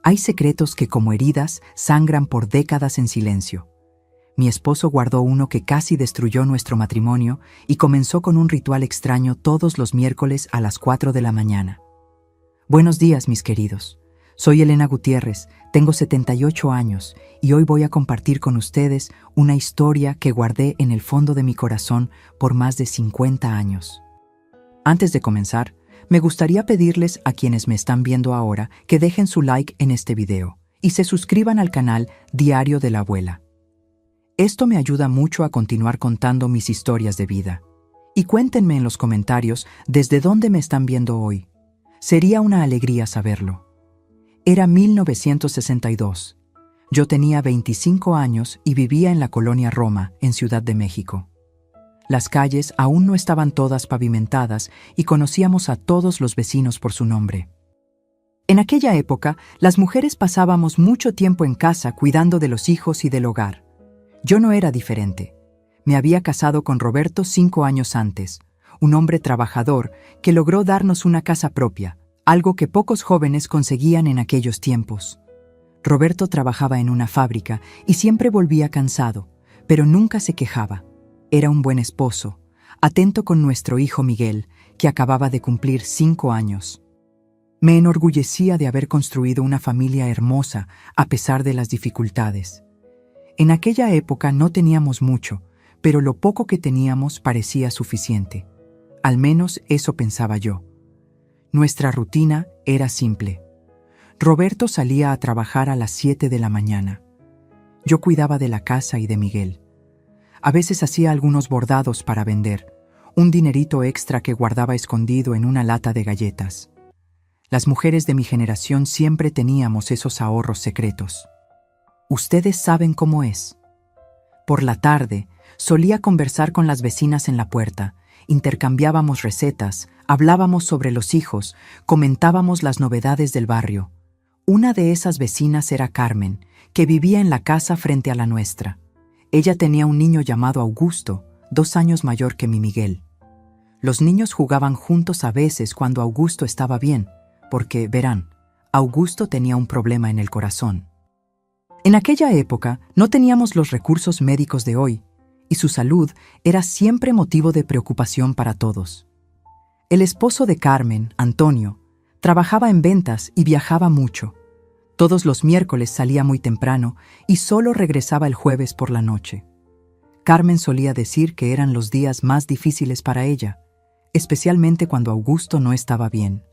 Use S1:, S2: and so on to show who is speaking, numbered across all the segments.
S1: Hay secretos que, como heridas, sangran por décadas en silencio. Mi esposo guardó uno que casi destruyó nuestro matrimonio y comenzó con un ritual extraño todos los miércoles a las 4 de la mañana. Buenos días, mis queridos. Soy Elena Gutiérrez, tengo 78 años y hoy voy a compartir con ustedes una historia que guardé en el fondo de mi corazón por más de 50 años. Antes de comenzar, me gustaría pedirles a quienes me están viendo ahora que dejen su like en este video y se suscriban al canal Diario de la Abuela. Esto me ayuda mucho a continuar contando mis historias de vida. Y cuéntenme en los comentarios desde dónde me están viendo hoy. Sería una alegría saberlo. Era 1962. Yo tenía 25 años y vivía en la colonia Roma, en Ciudad de México. Las calles aún no estaban todas pavimentadas y conocíamos a todos los vecinos por su nombre. En aquella época, las mujeres pasábamos mucho tiempo en casa cuidando de los hijos y del hogar. Yo no era diferente. Me había casado con Roberto 5 años antes, un hombre trabajador que logró darnos una casa propia, algo que pocos jóvenes conseguían en aquellos tiempos. Roberto trabajaba en una fábrica y siempre volvía cansado, pero nunca se quejaba. Era un buen esposo, atento con nuestro hijo Miguel, que acababa de cumplir 5 años. Me enorgullecía de haber construido una familia hermosa a pesar de las dificultades. En aquella época no teníamos mucho, pero lo poco que teníamos parecía suficiente. Al menos eso pensaba yo. Nuestra rutina era simple. Roberto salía a trabajar a las 7 de la mañana. Yo cuidaba de la casa y de Miguel. A veces hacía algunos bordados para vender, un dinerito extra que guardaba escondido en una lata de galletas. Las mujeres de mi generación siempre teníamos esos ahorros secretos. Ustedes saben cómo es. Por la tarde, solía conversar con las vecinas en la puerta, intercambiábamos recetas, hablábamos sobre los hijos, comentábamos las novedades del barrio. Una de esas vecinas era Carmen, que vivía en la casa frente a la nuestra. Ella tenía un niño llamado Augusto, 2 años mayor que mi Miguel. Los niños jugaban juntos a veces cuando Augusto estaba bien, porque, verán, Augusto tenía un problema en el corazón. En aquella época no teníamos los recursos médicos de hoy, y su salud era siempre motivo de preocupación para todos. El esposo de Carmen, Antonio, trabajaba en ventas y viajaba mucho. Todos los miércoles salía muy temprano y solo regresaba el jueves por la noche. Carmen solía decir que eran los días más difíciles para ella, especialmente cuando Augusto no estaba bien.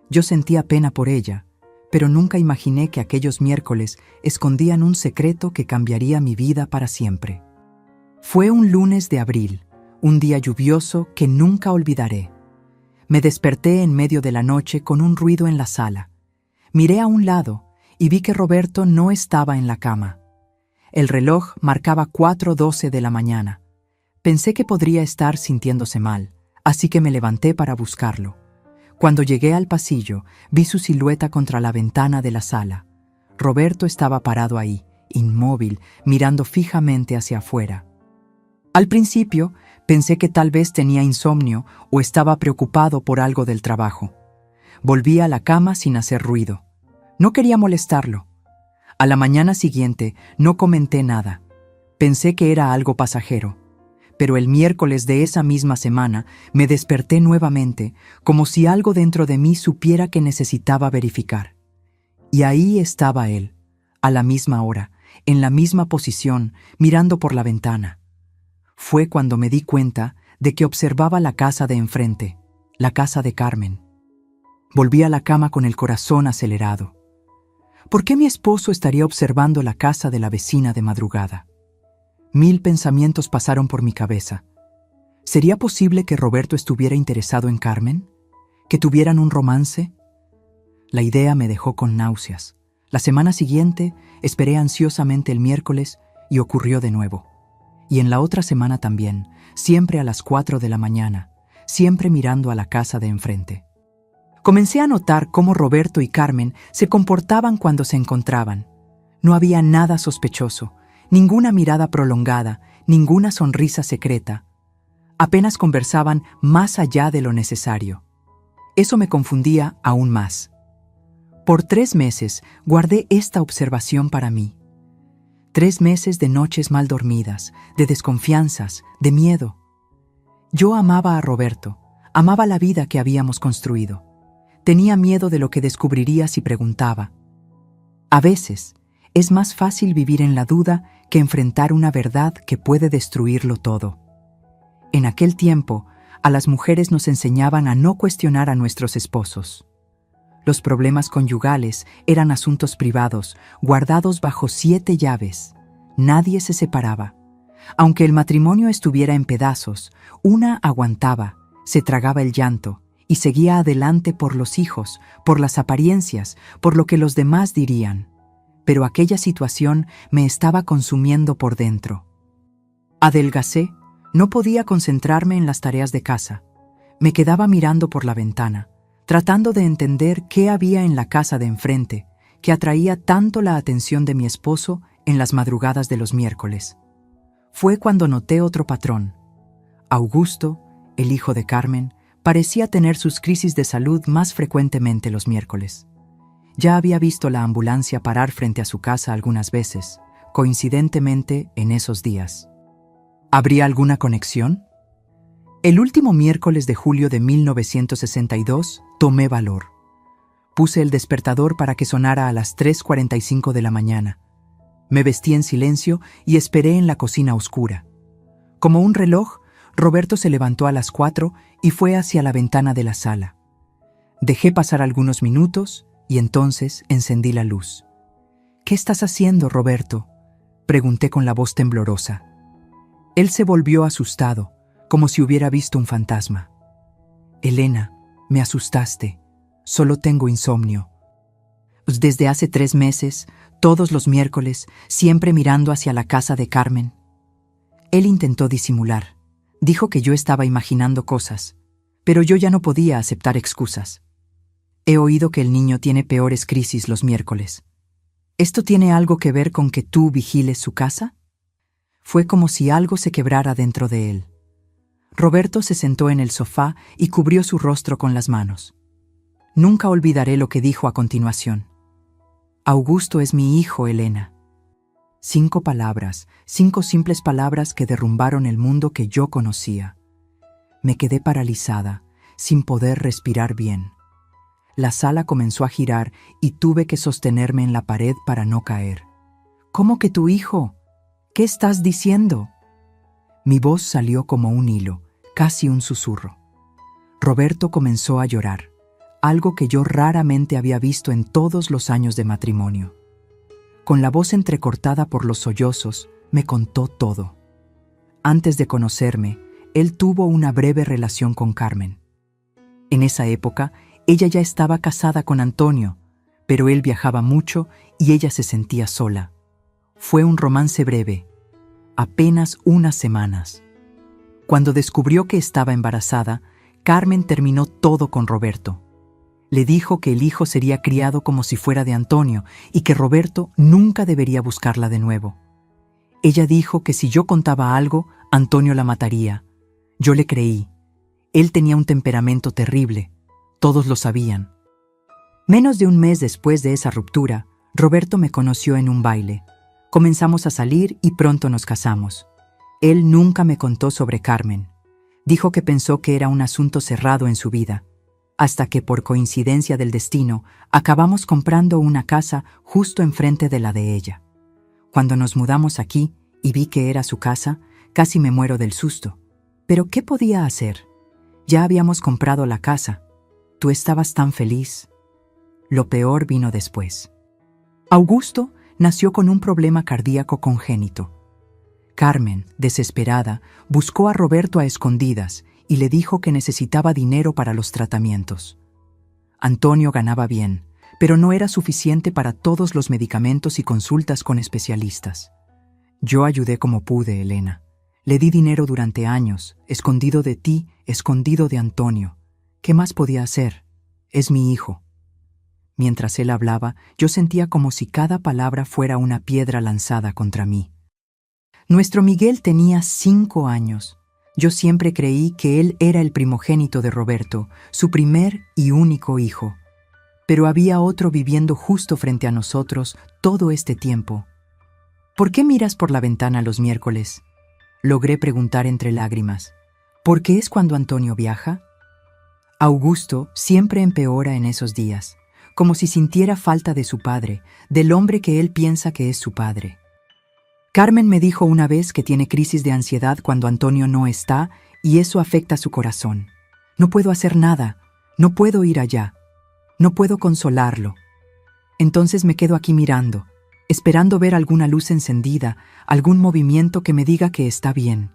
S1: Yo sentía pena por ella, pero nunca imaginé que aquellos miércoles escondían un secreto que cambiaría mi vida para siempre. Fue un lunes de abril, un día lluvioso que nunca olvidaré. Me desperté en medio de la noche con un ruido en la sala. Miré a un lado y vi que Roberto no estaba en la cama. El reloj marcaba 4:12 de la mañana. Pensé que podría estar sintiéndose mal, así que me levanté para buscarlo. Cuando llegué al pasillo, vi su silueta contra la ventana de la sala. Roberto estaba parado ahí, inmóvil, mirando fijamente hacia afuera. Al principio, pensé que tal vez tenía insomnio o estaba preocupado por algo del trabajo. Volví a la cama sin hacer ruido. No quería molestarlo. A la mañana siguiente no comenté nada. Pensé que era algo pasajero. Pero el miércoles de esa misma semana me desperté nuevamente, como si algo dentro de mí supiera que necesitaba verificar. Y ahí estaba él, a la misma hora, en la misma posición, mirando por la ventana. Fue cuando me di cuenta de que observaba la casa de enfrente, la casa de Carmen. Volví a la cama con el corazón acelerado. ¿Por qué mi esposo estaría observando la casa de la vecina de madrugada? 1000 pensamientos pasaron por mi cabeza. ¿Sería posible que Roberto estuviera interesado en Carmen? ¿Que tuvieran un romance? La idea me dejó con náuseas. La semana siguiente esperé ansiosamente el miércoles y ocurrió de nuevo. Y en la otra semana también, siempre a las 4 de la mañana, siempre mirando a la casa de enfrente. Comencé a notar cómo Roberto y Carmen se comportaban cuando se encontraban. No había nada sospechoso, ninguna mirada prolongada, ninguna sonrisa secreta. Apenas conversaban más allá de lo necesario. Eso me confundía aún más. Por 3 meses guardé esta observación para mí. 3 meses de noches mal dormidas, de desconfianzas, de miedo. Yo amaba a Roberto, amaba la vida que habíamos construido. Tenía miedo de lo que descubriría si preguntaba. A veces, es más fácil vivir en la duda que enfrentar una verdad que puede destruirlo todo. En aquel tiempo, a las mujeres nos enseñaban a no cuestionar a nuestros esposos. Los problemas conyugales eran asuntos privados, guardados bajo 7 llaves. Nadie se separaba. Aunque el matrimonio estuviera en pedazos, una aguantaba, se tragaba el llanto y seguía adelante por los hijos, por las apariencias, por lo que los demás dirían. Pero aquella situación me estaba consumiendo por dentro. Adelgacé, no podía concentrarme en las tareas de casa. Me quedaba mirando por la ventana, tratando de entender qué había en la casa de enfrente, que atraía tanto la atención de mi esposo en las madrugadas de los miércoles. Fue cuando noté otro patrón. Augusto, el hijo de Carmen, parecía tener sus crisis de salud más frecuentemente los miércoles. Ya había visto la ambulancia parar frente a su casa algunas veces, coincidentemente en esos días. ¿Habría alguna conexión? El último miércoles de julio de 1962 tomé valor. Puse el despertador para que sonara a las 3:45 de la mañana. Me vestí en silencio y esperé en la cocina oscura. Como un reloj, Roberto se levantó a las 4 y fue hacia la ventana de la sala. Dejé pasar algunos minutos y entonces encendí la luz. ¿Qué estás haciendo, Roberto?, pregunté con la voz temblorosa. Él se volvió asustado, como si hubiera visto un fantasma. Elena, me asustaste. Solo tengo insomnio. Desde hace 3 meses, todos los miércoles, siempre mirando hacia la casa de Carmen. Él intentó disimular. Dijo que yo estaba imaginando cosas, pero yo ya no podía aceptar excusas. He oído que el niño tiene peores crisis los miércoles. ¿Esto tiene algo que ver con que tú vigiles su casa? Fue como si algo se quebrara dentro de él. Roberto se sentó en el sofá y cubrió su rostro con las manos. Nunca olvidaré lo que dijo a continuación. Augusto es mi hijo, Elena. 5 palabras, 5 simples palabras que derrumbaron el mundo que yo conocía. Me quedé paralizada, sin poder respirar bien. La sala comenzó a girar y tuve que sostenerme en la pared para no caer. ¿Cómo que tu hijo? ¿Qué estás diciendo? Mi voz salió como un hilo, casi un susurro. Roberto comenzó a llorar, algo que yo raramente había visto en todos los años de matrimonio. Con la voz entrecortada por los sollozos, me contó todo. Antes de conocerme, él tuvo una breve relación con Carmen. En esa época, ella ya estaba casada con Antonio, pero él viajaba mucho y ella se sentía sola. Fue un romance breve, apenas unas semanas. Cuando descubrió que estaba embarazada, Carmen terminó todo con Roberto. Le dijo que el hijo sería criado como si fuera de Antonio y que Roberto nunca debería buscarla de nuevo. Ella dijo que si yo contaba algo, Antonio la mataría. Yo le creí. Él tenía un temperamento terrible. Todos lo sabían. Menos de un mes después de esa ruptura, Roberto me conoció en un baile. Comenzamos a salir y pronto nos casamos. Él nunca me contó sobre Carmen. Dijo que pensó que era un asunto cerrado en su vida, hasta que por coincidencia del destino acabamos comprando una casa justo enfrente de la de ella. Cuando nos mudamos aquí y vi que era su casa, casi me muero del susto. ¿Pero qué podía hacer? Ya habíamos comprado la casa. Tú estabas tan feliz. Lo peor vino después. Augusto nació con un problema cardíaco congénito. Carmen, desesperada, buscó a Roberto a escondidas y le dijo que necesitaba dinero para los tratamientos. Antonio ganaba bien, pero no era suficiente para todos los medicamentos y consultas con especialistas. Yo ayudé como pude, Elena. Le di dinero durante años, escondido de ti, escondido de Antonio. ¿Qué más podía hacer? Es mi hijo. Mientras él hablaba, yo sentía como si cada palabra fuera una piedra lanzada contra mí. Nuestro Miguel tenía 5 años. Yo siempre creí que él era el primogénito de Roberto, su primer y único hijo. pero había otro viviendo justo frente a nosotros todo este tiempo. ¿Por qué miras por la ventana los miércoles?, logré preguntar entre lágrimas. ¿Por qué es cuando Antonio viaja? Augusto siempre empeora en esos días, como si sintiera falta de su padre, del hombre que él piensa que es su padre. Carmen me dijo una vez que tiene crisis de ansiedad cuando Antonio no está y eso afecta su corazón. No puedo hacer nada, no puedo ir allá, no puedo consolarlo. Entonces me quedo aquí mirando, esperando ver alguna luz encendida, algún movimiento que me diga que está bien.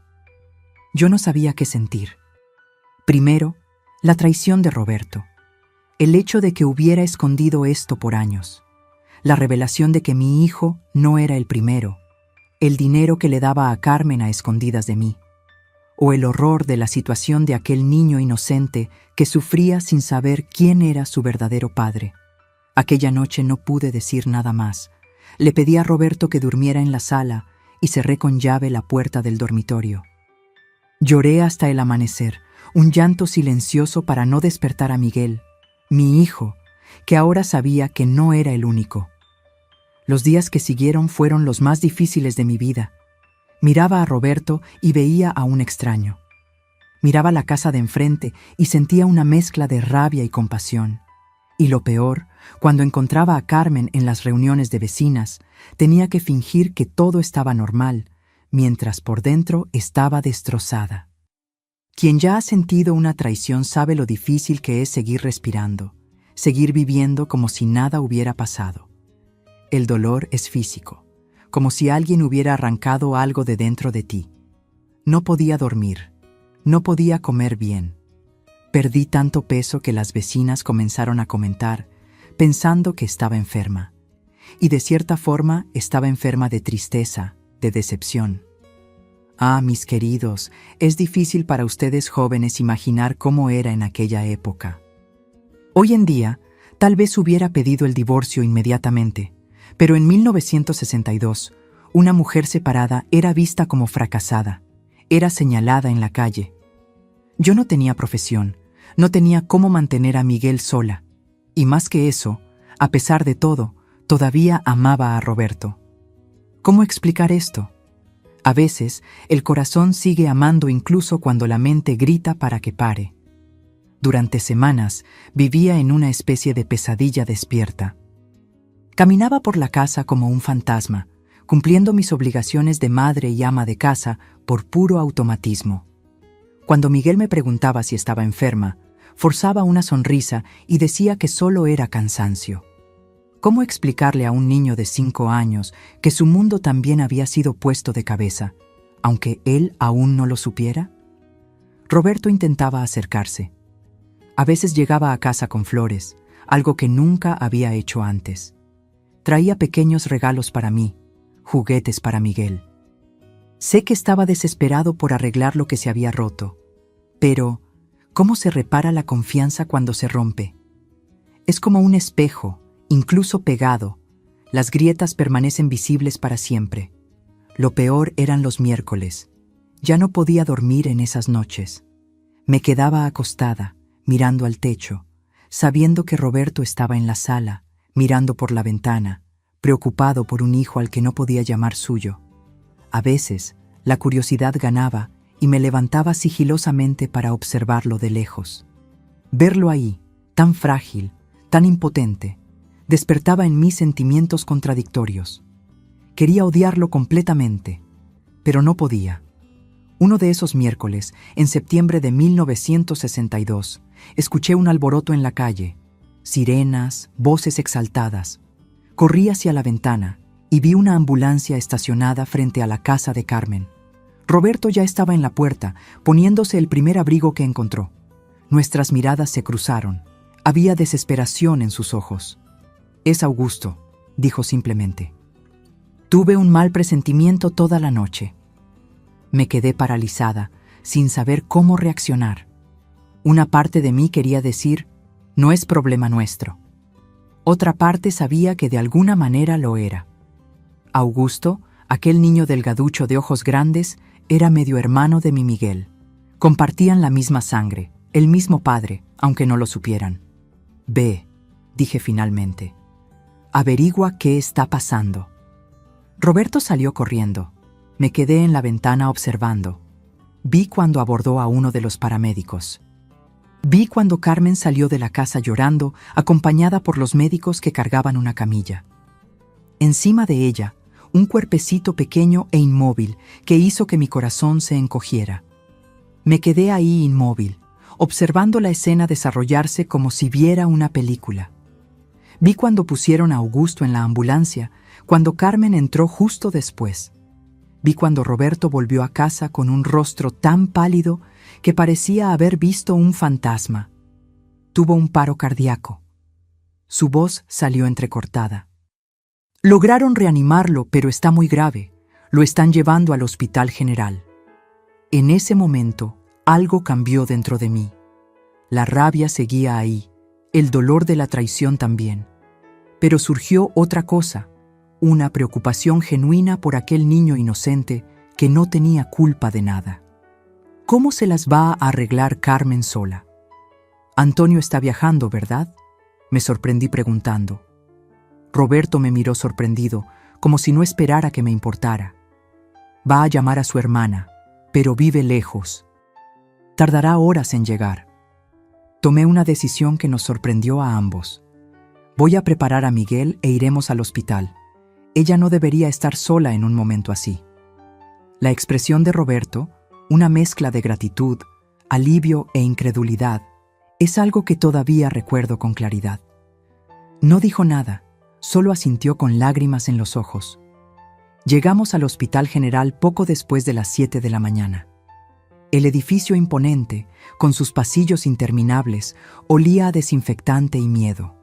S1: Yo no sabía qué sentir. Primero, la traición de Roberto. El hecho de que hubiera escondido esto por años. La revelación de que mi hijo no era el primero. El dinero que le daba a Carmen a escondidas de mí. O el horror de la situación de aquel niño inocente que sufría sin saber quién era su verdadero padre. Aquella noche no pude decir nada más. Le pedí a Roberto que durmiera en la sala y cerré con llave la puerta del dormitorio. Lloré hasta el amanecer, un llanto silencioso para no despertar a Miguel, mi hijo, que ahora sabía que no era el único. Los días que siguieron fueron los más difíciles de mi vida. Miraba a Roberto y veía a un extraño. Miraba la casa de enfrente y sentía una mezcla de rabia y compasión. Y lo peor, cuando encontraba a Carmen en las reuniones de vecinas, tenía que fingir que todo estaba normal, mientras por dentro estaba destrozada. Quien ya ha sentido una traición sabe lo difícil que es seguir respirando, seguir viviendo como si nada hubiera pasado. El dolor es físico, como si alguien hubiera arrancado algo de dentro de ti. No podía dormir, no podía comer bien. Perdí tanto peso que las vecinas comenzaron a comentar, pensando que estaba enferma. Y de cierta forma estaba enferma de tristeza, de decepción. Ah, mis queridos, es difícil para ustedes jóvenes imaginar cómo era en aquella época. Hoy en día, tal vez hubiera pedido el divorcio inmediatamente, pero en 1962, una mujer separada era vista como fracasada, era señalada en la calle. Yo no tenía profesión, no tenía cómo mantener a Miguel sola, y más que eso, a pesar de todo, todavía amaba a Roberto. ¿Cómo explicar esto? A veces, el corazón sigue amando incluso cuando la mente grita para que pare. Durante semanas, vivía en una especie de pesadilla despierta. Caminaba por la casa como un fantasma, cumpliendo mis obligaciones de madre y ama de casa por puro automatismo. Cuando Miguel me preguntaba si estaba enferma, forzaba una sonrisa y decía que solo era cansancio. ¿Cómo explicarle a un niño de 5 años que su mundo también había sido puesto de cabeza, aunque él aún no lo supiera? Roberto intentaba acercarse. A veces llegaba a casa con flores, algo que nunca había hecho antes. Traía pequeños regalos para mí, juguetes para Miguel. Sé que estaba desesperado por arreglar lo que se había roto, pero ¿cómo se repara la confianza cuando se rompe? Es como un espejo, incluso pegado. Las grietas permanecen visibles para siempre. Lo peor eran los miércoles. Ya no podía dormir en esas noches. Me quedaba acostada, mirando al techo, sabiendo que Roberto estaba en la sala, mirando por la ventana, preocupado por un hijo al que no podía llamar suyo. A veces, la curiosidad ganaba y me levantaba sigilosamente para observarlo de lejos. Verlo ahí, tan frágil, tan impotente, despertaba en mí sentimientos contradictorios. Quería odiarlo completamente, pero no podía. Uno de esos miércoles, en septiembre de 1962, escuché un alboroto en la calle, sirenas, voces exaltadas. Corrí hacia la ventana y vi una ambulancia estacionada frente a la casa de Carmen. Roberto ya estaba en la puerta, poniéndose el primer abrigo que encontró. Nuestras miradas se cruzaron. Había desesperación en sus ojos. «Es Augusto», dijo simplemente. Tuve un mal presentimiento toda la noche. Me quedé paralizada, sin saber cómo reaccionar. Una parte de mí quería decir, no es problema nuestro. Otra parte sabía que de alguna manera lo era. Augusto, aquel niño delgaducho de ojos grandes, era medio hermano de mi Miguel. Compartían la misma sangre, el mismo padre, aunque no lo supieran. Ve, dije finalmente. Averigua qué está pasando. Roberto salió corriendo. Me quedé en la ventana observando. Vi cuando abordó a uno de los paramédicos. Vi cuando Carmen salió de la casa llorando, acompañada por los médicos que cargaban una camilla. Encima de ella, un cuerpecito pequeño e inmóvil que hizo que mi corazón se encogiera. Me quedé ahí inmóvil, observando la escena desarrollarse como si viera una película. Vi cuando pusieron a Augusto en la ambulancia, cuando Carmen entró justo después. Vi cuando Roberto volvió a casa con un rostro tan pálido que parecía haber visto un fantasma. Tuvo un paro cardíaco. Su voz salió entrecortada. Lograron reanimarlo, pero está muy grave. Lo están llevando al Hospital General. En ese momento, algo cambió dentro de mí. La rabia seguía ahí, el dolor de la traición también. Pero surgió otra cosa, una preocupación genuina por aquel niño inocente que no tenía culpa de nada. ¿Cómo se las va a arreglar Carmen sola? Antonio está viajando, ¿verdad? Me sorprendí preguntando. Roberto me miró sorprendido, como si no esperara que me importara. Va a llamar a su hermana, pero vive lejos. Tardará horas en llegar. Tomé una decisión que nos sorprendió a ambos. Voy a preparar a Miguel e iremos al hospital. Ella no debería estar sola en un momento así. La expresión de Roberto, una mezcla de gratitud, alivio e incredulidad, es algo que todavía recuerdo con claridad. No dijo nada, solo asintió con lágrimas en los ojos. Llegamos al Hospital General poco después de las 7 de la mañana. El edificio imponente, con sus pasillos interminables, olía a desinfectante y miedo.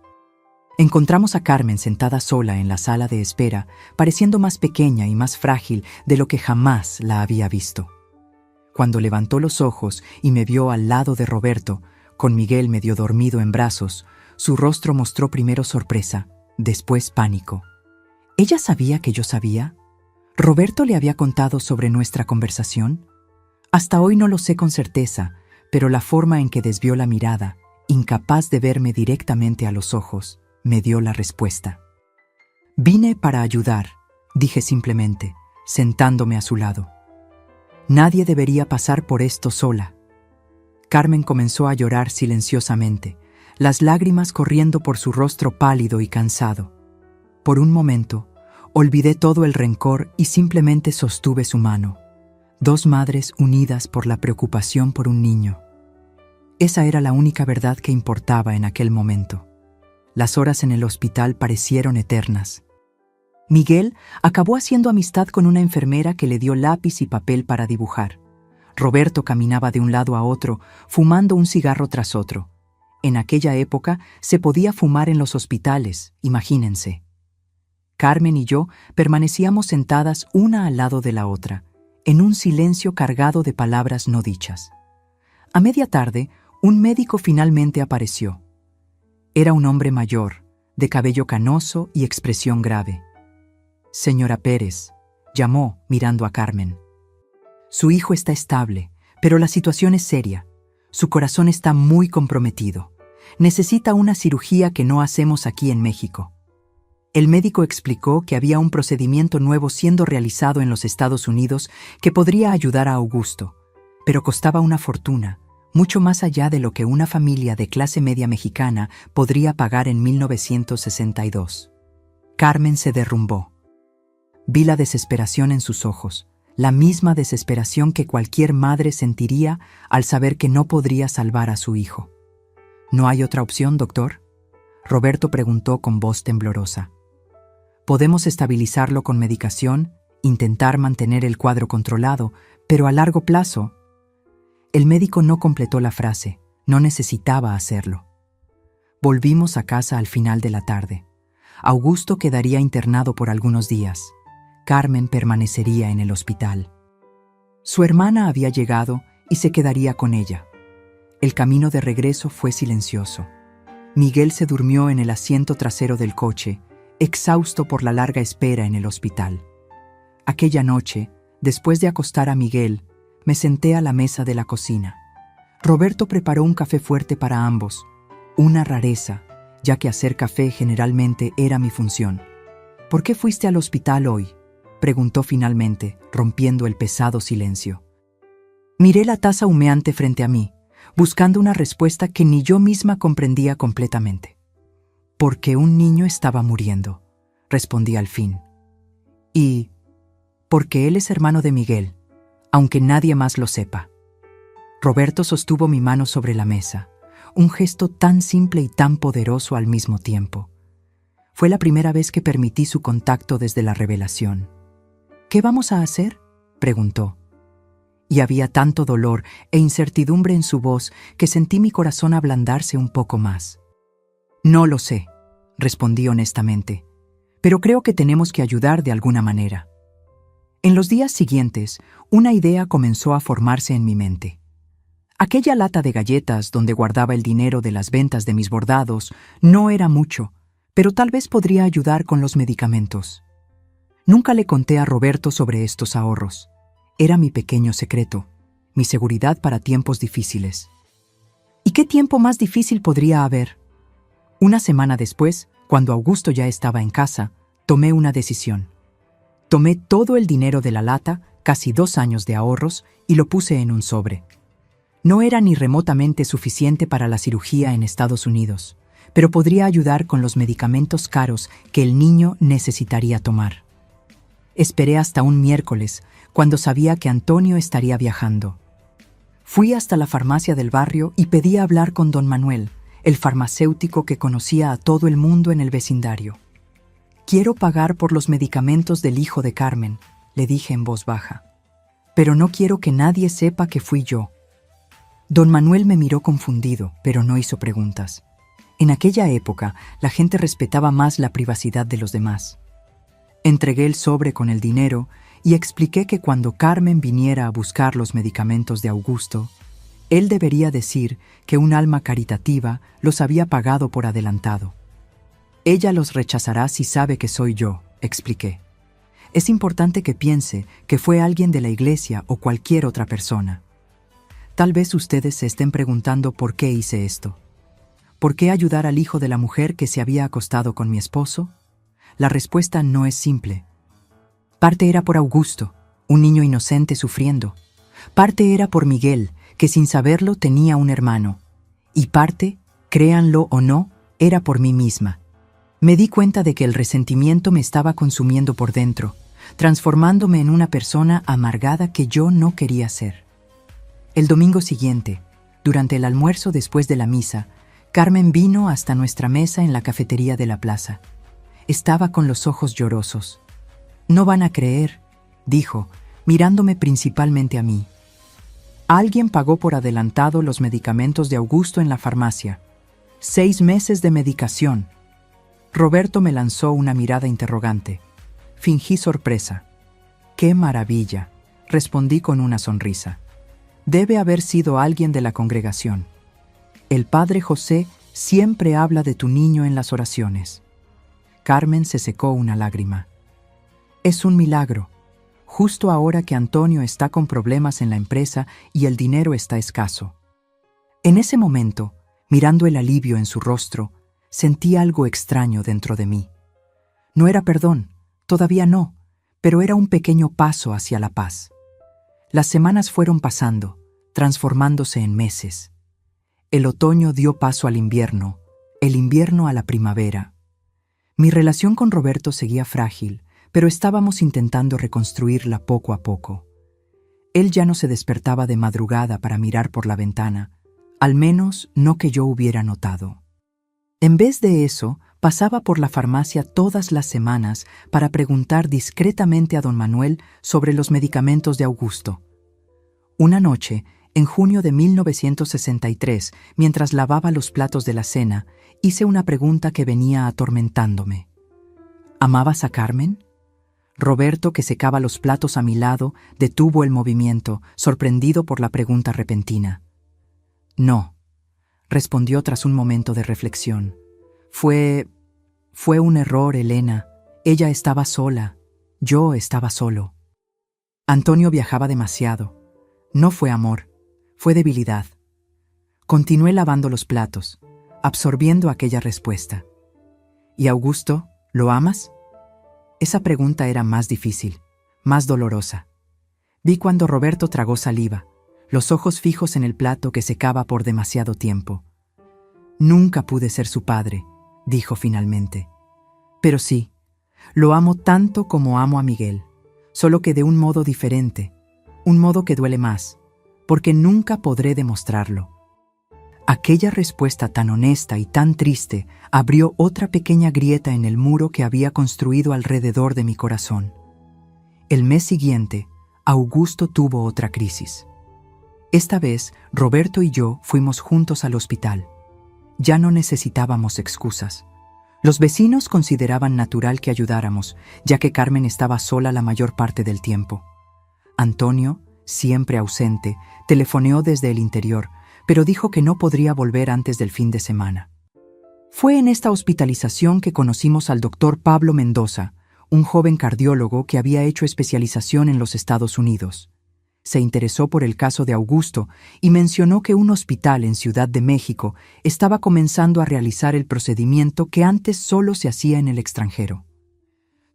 S1: Encontramos a Carmen sentada sola en la sala de espera, pareciendo más pequeña y más frágil de lo que jamás la había visto. Cuando levantó los ojos y me vio al lado de Roberto, con Miguel medio dormido en brazos, su rostro mostró primero sorpresa, después pánico. ¿Ella sabía que yo sabía? ¿Roberto le había contado sobre nuestra conversación? Hasta hoy no lo sé con certeza, pero la forma en que desvió la mirada, incapaz de verme directamente a los ojos, me dio la respuesta. Vine para ayudar, dije simplemente, sentándome a su lado. Nadie debería pasar por esto sola. Carmen comenzó a llorar silenciosamente, las lágrimas corriendo por su rostro pálido y cansado. Por un momento, olvidé todo el rencor y simplemente sostuve su mano. Dos madres unidas por la preocupación por un niño. Esa era la única verdad que importaba en aquel momento. Las horas en el hospital parecieron eternas. Miguel acabó haciendo amistad con una enfermera que le dio lápiz y papel para dibujar. Roberto caminaba de un lado a otro, fumando un cigarro tras otro. En aquella época se podía fumar en los hospitales, imagínense. Carmen y yo permanecíamos sentadas una al lado de la otra, en un silencio cargado de palabras no dichas. A media tarde, un médico finalmente apareció. Era un hombre mayor, de cabello canoso y expresión grave. «Señora Pérez», llamó mirando a Carmen. «Su hijo está estable, pero la situación es seria. Su corazón está muy comprometido. Necesita una cirugía que no hacemos aquí en México». El médico explicó que había un procedimiento nuevo siendo realizado en los Estados Unidos que podría ayudar a Augusto, pero costaba una fortuna, mucho más allá de lo que una familia de clase media mexicana podría pagar en 1962. Carmen se derrumbó. Vi la desesperación en sus ojos, la misma desesperación que cualquier madre sentiría al saber que no podría salvar a su hijo. ¿No hay otra opción, doctor?, Roberto preguntó con voz temblorosa. «Podemos estabilizarlo con medicación, intentar mantener el cuadro controlado, pero a largo plazo...» El médico no completó la frase, no necesitaba hacerlo. Volvimos a casa al final de la tarde. Augusto quedaría internado por algunos días. Carmen permanecería en el hospital. Su hermana había llegado y se quedaría con ella. El camino de regreso fue silencioso. Miguel se durmió en el asiento trasero del coche, exhausto por la larga espera en el hospital. Aquella noche, después de acostar a Miguel, me senté a la mesa de la cocina. Roberto preparó un café fuerte para ambos, una rareza, ya que hacer café generalmente era mi función. ¿Por qué fuiste al hospital hoy?, preguntó finalmente, rompiendo el pesado silencio. Miré la taza humeante frente a mí, buscando una respuesta que ni yo misma comprendía completamente. Porque un niño estaba muriendo, respondí al fin. Y porque él es hermano de Miguel, aunque nadie más lo sepa. Roberto sostuvo mi mano sobre la mesa, un gesto tan simple y tan poderoso al mismo tiempo. Fue la primera vez que permití su contacto desde la revelación. ¿Qué vamos a hacer?, preguntó. Y había tanto dolor e incertidumbre en su voz que sentí mi corazón ablandarse un poco más. No lo sé, respondí honestamente, pero creo que tenemos que ayudar de alguna manera. En los días siguientes, una idea comenzó a formarse en mi mente. Aquella lata de galletas donde guardaba el dinero de las ventas de mis bordados no era mucho, pero tal vez podría ayudar con los medicamentos. Nunca le conté a Roberto sobre estos ahorros. Era mi pequeño secreto, mi seguridad para tiempos difíciles. ¿Y qué tiempo más difícil podría haber? Una semana después, cuando Augusto ya estaba en casa, tomé una decisión. Tomé todo el dinero de la lata, casi 2 años de ahorros, y lo puse en un sobre. No era ni remotamente suficiente para la cirugía en Estados Unidos, pero podría ayudar con los medicamentos caros que el niño necesitaría tomar. Esperé hasta un miércoles, cuando sabía que Antonio estaría viajando. Fui hasta la farmacia del barrio y pedí hablar con don Manuel, el farmacéutico que conocía a todo el mundo en el vecindario. «Quiero pagar por los medicamentos del hijo de Carmen», le dije en voz baja. «Pero no quiero que nadie sepa que fui yo». Don Manuel me miró confundido, pero no hizo preguntas. En aquella época, la gente respetaba más la privacidad de los demás. Entregué el sobre con el dinero y expliqué que cuando Carmen viniera a buscar los medicamentos de Augusto, él debería decir que un alma caritativa los había pagado por adelantado. Ella los rechazará si sabe que soy yo, expliqué. Es importante que piense que fue alguien de la iglesia o cualquier otra persona. Tal vez ustedes se estén preguntando por qué hice esto. ¿Por qué ayudar al hijo de la mujer que se había acostado con mi esposo? La respuesta no es simple. Parte era por Augusto, un niño inocente sufriendo. Parte era por Miguel, que sin saberlo tenía un hermano. Y parte, créanlo o no, era por mí misma. Me di cuenta de que el resentimiento me estaba consumiendo por dentro, transformándome en una persona amargada que yo no quería ser. El domingo siguiente, durante el almuerzo después de la misa, Carmen vino hasta nuestra mesa en la cafetería de la plaza. Estaba con los ojos llorosos. «No van a creer», dijo, mirándome principalmente a mí. «Alguien pagó por adelantado los medicamentos de Augusto en la farmacia. 6 meses de medicación». Roberto me lanzó una mirada interrogante. Fingí sorpresa. «¡Qué maravilla!», respondí con una sonrisa. «Debe haber sido alguien de la congregación. El padre José siempre habla de tu niño en las oraciones». Carmen se secó una lágrima. «Es un milagro. Justo ahora que Antonio está con problemas en la empresa y el dinero está escaso». En ese momento, mirando el alivio en su rostro, sentí algo extraño dentro de mí. No era perdón, todavía no, pero era un pequeño paso hacia la paz. Las semanas fueron pasando, transformándose en meses. El otoño dio paso al invierno, el invierno a la primavera. Mi relación con Roberto seguía frágil, pero estábamos intentando reconstruirla poco a poco. Él ya no se despertaba de madrugada para mirar por la ventana, al menos no que yo hubiera notado. En vez de eso, pasaba por la farmacia todas las semanas para preguntar discretamente a don Manuel sobre los medicamentos de Augusto. Una noche, en junio de 1963, mientras lavaba los platos de la cena, hice una pregunta que venía atormentándome. ¿Amabas a Carmen? Roberto, que secaba los platos a mi lado, detuvo el movimiento, sorprendido por la pregunta repentina. «No», respondió tras un momento de reflexión. Fue un error, Elena. Ella estaba sola. Yo estaba solo. Antonio viajaba demasiado. No fue amor, fue debilidad». Continué lavando los platos. absorbiendo aquella respuesta. ¿Y Augusto, lo amas? Esa pregunta era más difícil, más dolorosa. Vi cuando Roberto tragó saliva, los ojos fijos en el plato que secaba por demasiado tiempo. Nunca pude ser su padre, dijo finalmente. Pero sí, lo amo tanto como amo a Miguel, solo que de un modo diferente, un modo que duele más, porque nunca podré demostrarlo. Aquella respuesta tan honesta y tan triste abrió otra pequeña grieta en el muro que había construido alrededor de mi corazón. El mes siguiente, Augusto tuvo otra crisis. Esta vez, Roberto y yo fuimos juntos al hospital. Ya no necesitábamos excusas. Los vecinos consideraban natural que ayudáramos, ya que Carmen estaba sola la mayor parte del tiempo. Antonio, siempre ausente, telefoneó desde el interior, pero dijo que no podría volver antes del fin de semana. Fue en esta hospitalización que conocimos al doctor Pablo Mendoza, un joven cardiólogo que había hecho especialización en los Estados Unidos. Se interesó por el caso de Augusto y mencionó que un hospital en Ciudad de México estaba comenzando a realizar el procedimiento que antes solo se hacía en el extranjero.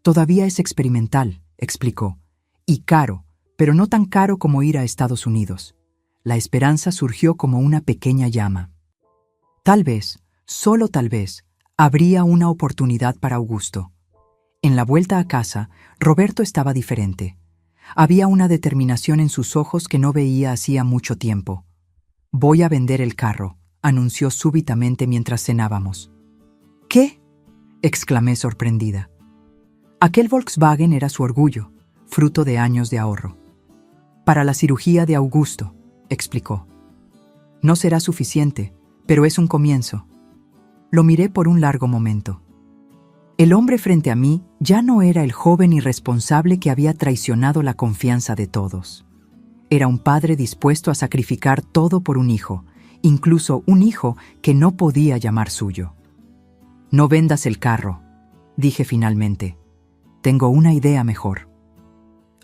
S1: Todavía es experimental, explicó, y caro, pero no tan caro como ir a Estados Unidos. La esperanza surgió como una pequeña llama. Tal vez, solo tal vez, habría una oportunidad para Augusto. En la vuelta a casa, Roberto estaba diferente. Había una determinación en sus ojos que no veía hacía mucho tiempo. «Voy a vender el carro», anunció súbitamente mientras cenábamos. «¿Qué?», exclamé sorprendida. Aquel Volkswagen era su orgullo, fruto de años de ahorro. «Para la cirugía de Augusto», explicó. «No será suficiente, pero es un comienzo». Lo miré por un largo momento. El hombre frente a mí ya no era el joven irresponsable que había traicionado la confianza de todos. Era un padre dispuesto a sacrificar todo por un hijo, incluso un hijo que no podía llamar suyo. «No vendas el carro», dije finalmente. «Tengo una idea mejor».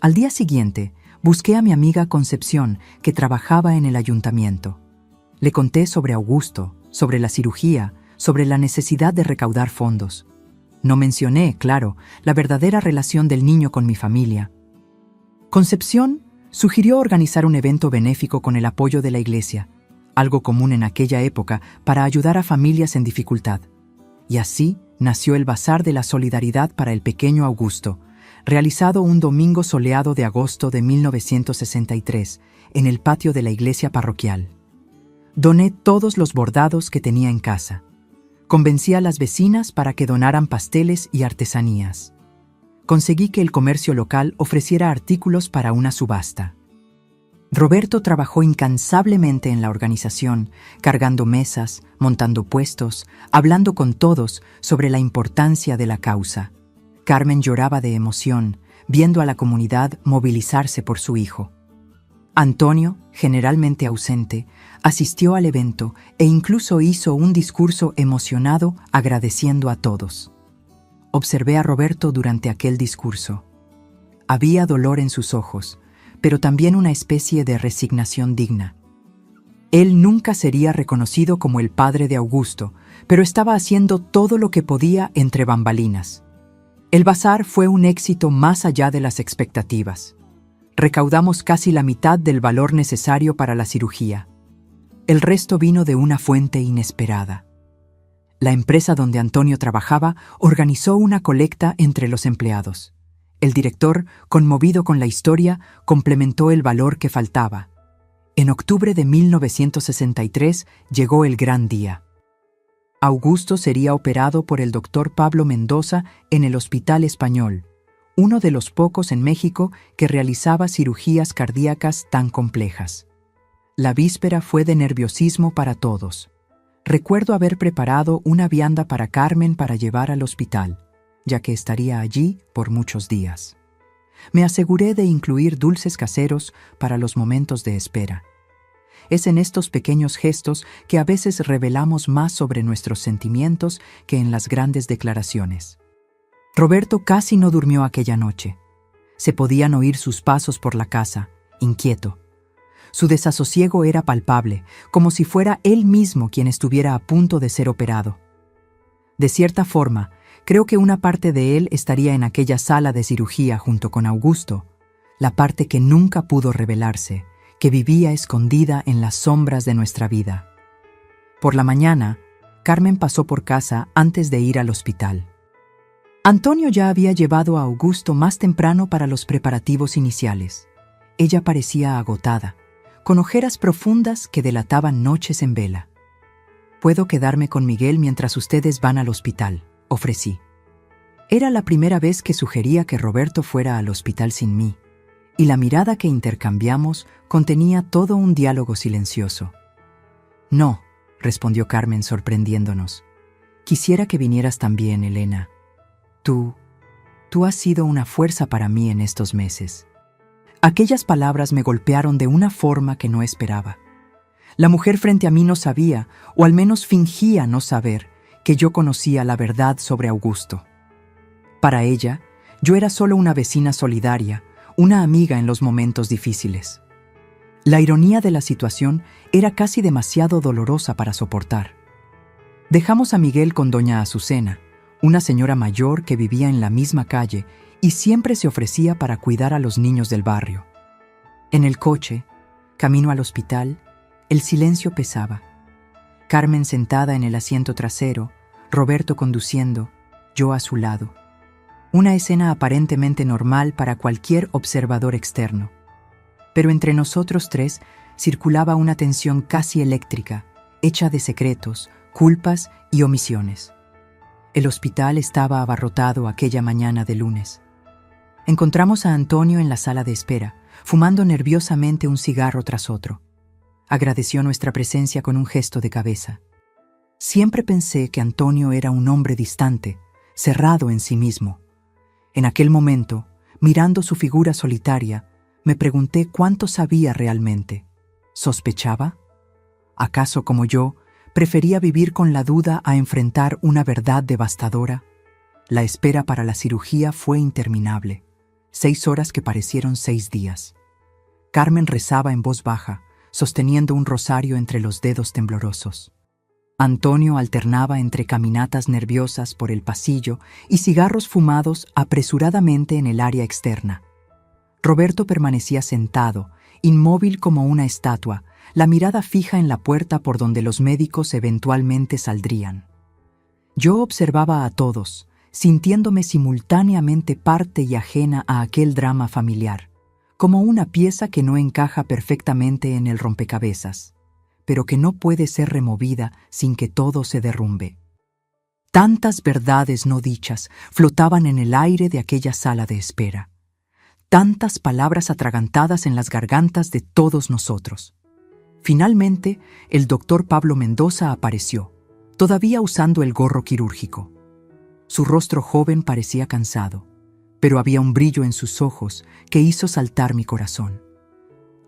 S1: Al día siguiente, busqué a mi amiga Concepción, que trabajaba en el ayuntamiento. Le conté sobre Augusto, sobre la cirugía, sobre la necesidad de recaudar fondos. No mencioné, claro, la verdadera relación del niño con mi familia. Concepción sugirió organizar un evento benéfico con el apoyo de la iglesia, algo común en aquella época para ayudar a familias en dificultad. Y así nació el Bazar de la Solidaridad para el pequeño Augusto, realizado un domingo soleado de agosto de 1963, en el patio de la iglesia parroquial. Doné todos los bordados que tenía en casa. Convencí a las vecinas para que donaran pasteles y artesanías. Conseguí que el comercio local ofreciera artículos para una subasta. Roberto trabajó incansablemente en la organización, cargando mesas, montando puestos, hablando con todos sobre la importancia de la causa. Carmen lloraba de emoción, viendo a la comunidad movilizarse por su hijo. Antonio, generalmente ausente, asistió al evento e incluso hizo un discurso emocionado agradeciendo a todos. Observé a Roberto durante aquel discurso. Había dolor en sus ojos, pero también una especie de resignación digna. Él nunca sería reconocido como el padre de Augusto, pero estaba haciendo todo lo que podía entre bambalinas. El bazar fue un éxito más allá de las expectativas. Recaudamos casi la mitad del valor necesario para la cirugía. El resto vino de una fuente inesperada. La empresa donde Antonio trabajaba organizó una colecta entre los empleados. El director, conmovido con la historia, complementó el valor que faltaba. En octubre de 1963 llegó el gran día. Augusto sería operado por el doctor Pablo Mendoza en el Hospital Español, uno de los pocos en México que realizaba cirugías cardíacas tan complejas. La víspera fue de nerviosismo para todos. Recuerdo haber preparado una vianda para Carmen para llevar al hospital, ya que estaría allí por muchos días. Me aseguré de incluir dulces caseros para los momentos de espera. Es en estos pequeños gestos que a veces revelamos más sobre nuestros sentimientos que en las grandes declaraciones. Roberto casi no durmió aquella noche. Se podían oír sus pasos por la casa, inquieto. Su desasosiego era palpable, como si fuera él mismo quien estuviera a punto de ser operado. De cierta forma, creo que una parte de él estaría en aquella sala de cirugía junto con Augusto, la parte que nunca pudo revelarse, que vivía escondida en las sombras de nuestra vida. Por la mañana, Carmen pasó por casa antes de ir al hospital. Antonio ya había llevado a Augusto más temprano para los preparativos iniciales. Ella parecía agotada, con ojeras profundas que delataban noches en vela. «Puedo quedarme con Miguel mientras ustedes van al hospital», ofrecí. Era la primera vez que sugería que Roberto fuera al hospital sin mí, y la mirada que intercambiamos contenía todo un diálogo silencioso. «No», respondió Carmen sorprendiéndonos. «Quisiera que vinieras también, Elena. Tú has sido una fuerza para mí en estos meses». Aquellas palabras me golpearon de una forma que no esperaba. La mujer frente a mí no sabía, o al menos fingía no saber, que yo conocía la verdad sobre Augusto. Para ella, yo era solo una vecina solidaria, una amiga en los momentos difíciles. La ironía de la situación era casi demasiado dolorosa para soportar. Dejamos a Miguel con doña Azucena, una señora mayor que vivía en la misma calle y siempre se ofrecía para cuidar a los niños del barrio. En el coche, camino al hospital, el silencio pesaba. Carmen sentada en el asiento trasero, Roberto conduciendo, yo a su lado. Una escena aparentemente normal para cualquier observador externo. Pero entre nosotros tres circulaba una tensión casi eléctrica, hecha de secretos, culpas y omisiones. El hospital estaba abarrotado aquella mañana de lunes. Encontramos a Antonio en la sala de espera, fumando nerviosamente un cigarro tras otro. Agradeció nuestra presencia con un gesto de cabeza. Siempre pensé que Antonio era un hombre distante, cerrado en sí mismo. En aquel momento, mirando su figura solitaria, me pregunté cuánto sabía realmente. ¿Sospechaba? ¿Acaso, como yo, prefería vivir con la duda a enfrentar una verdad devastadora? La espera para la cirugía fue interminable. 6 horas que parecieron 6 días. Carmen rezaba en voz baja, sosteniendo un rosario entre los dedos temblorosos. Antonio alternaba entre caminatas nerviosas por el pasillo y cigarros fumados apresuradamente en el área externa. Roberto permanecía sentado, inmóvil como una estatua, la mirada fija en la puerta por donde los médicos eventualmente saldrían. Yo observaba a todos, sintiéndome simultáneamente parte y ajena a aquel drama familiar, como una pieza que no encaja perfectamente en el rompecabezas, pero que no puede ser removida sin que todo se derrumbe. Tantas verdades no dichas flotaban en el aire de aquella sala de espera. Tantas palabras atragantadas en las gargantas de todos nosotros. Finalmente, el doctor Pablo Mendoza apareció, todavía usando el gorro quirúrgico. Su rostro joven parecía cansado, pero había un brillo en sus ojos que hizo saltar mi corazón.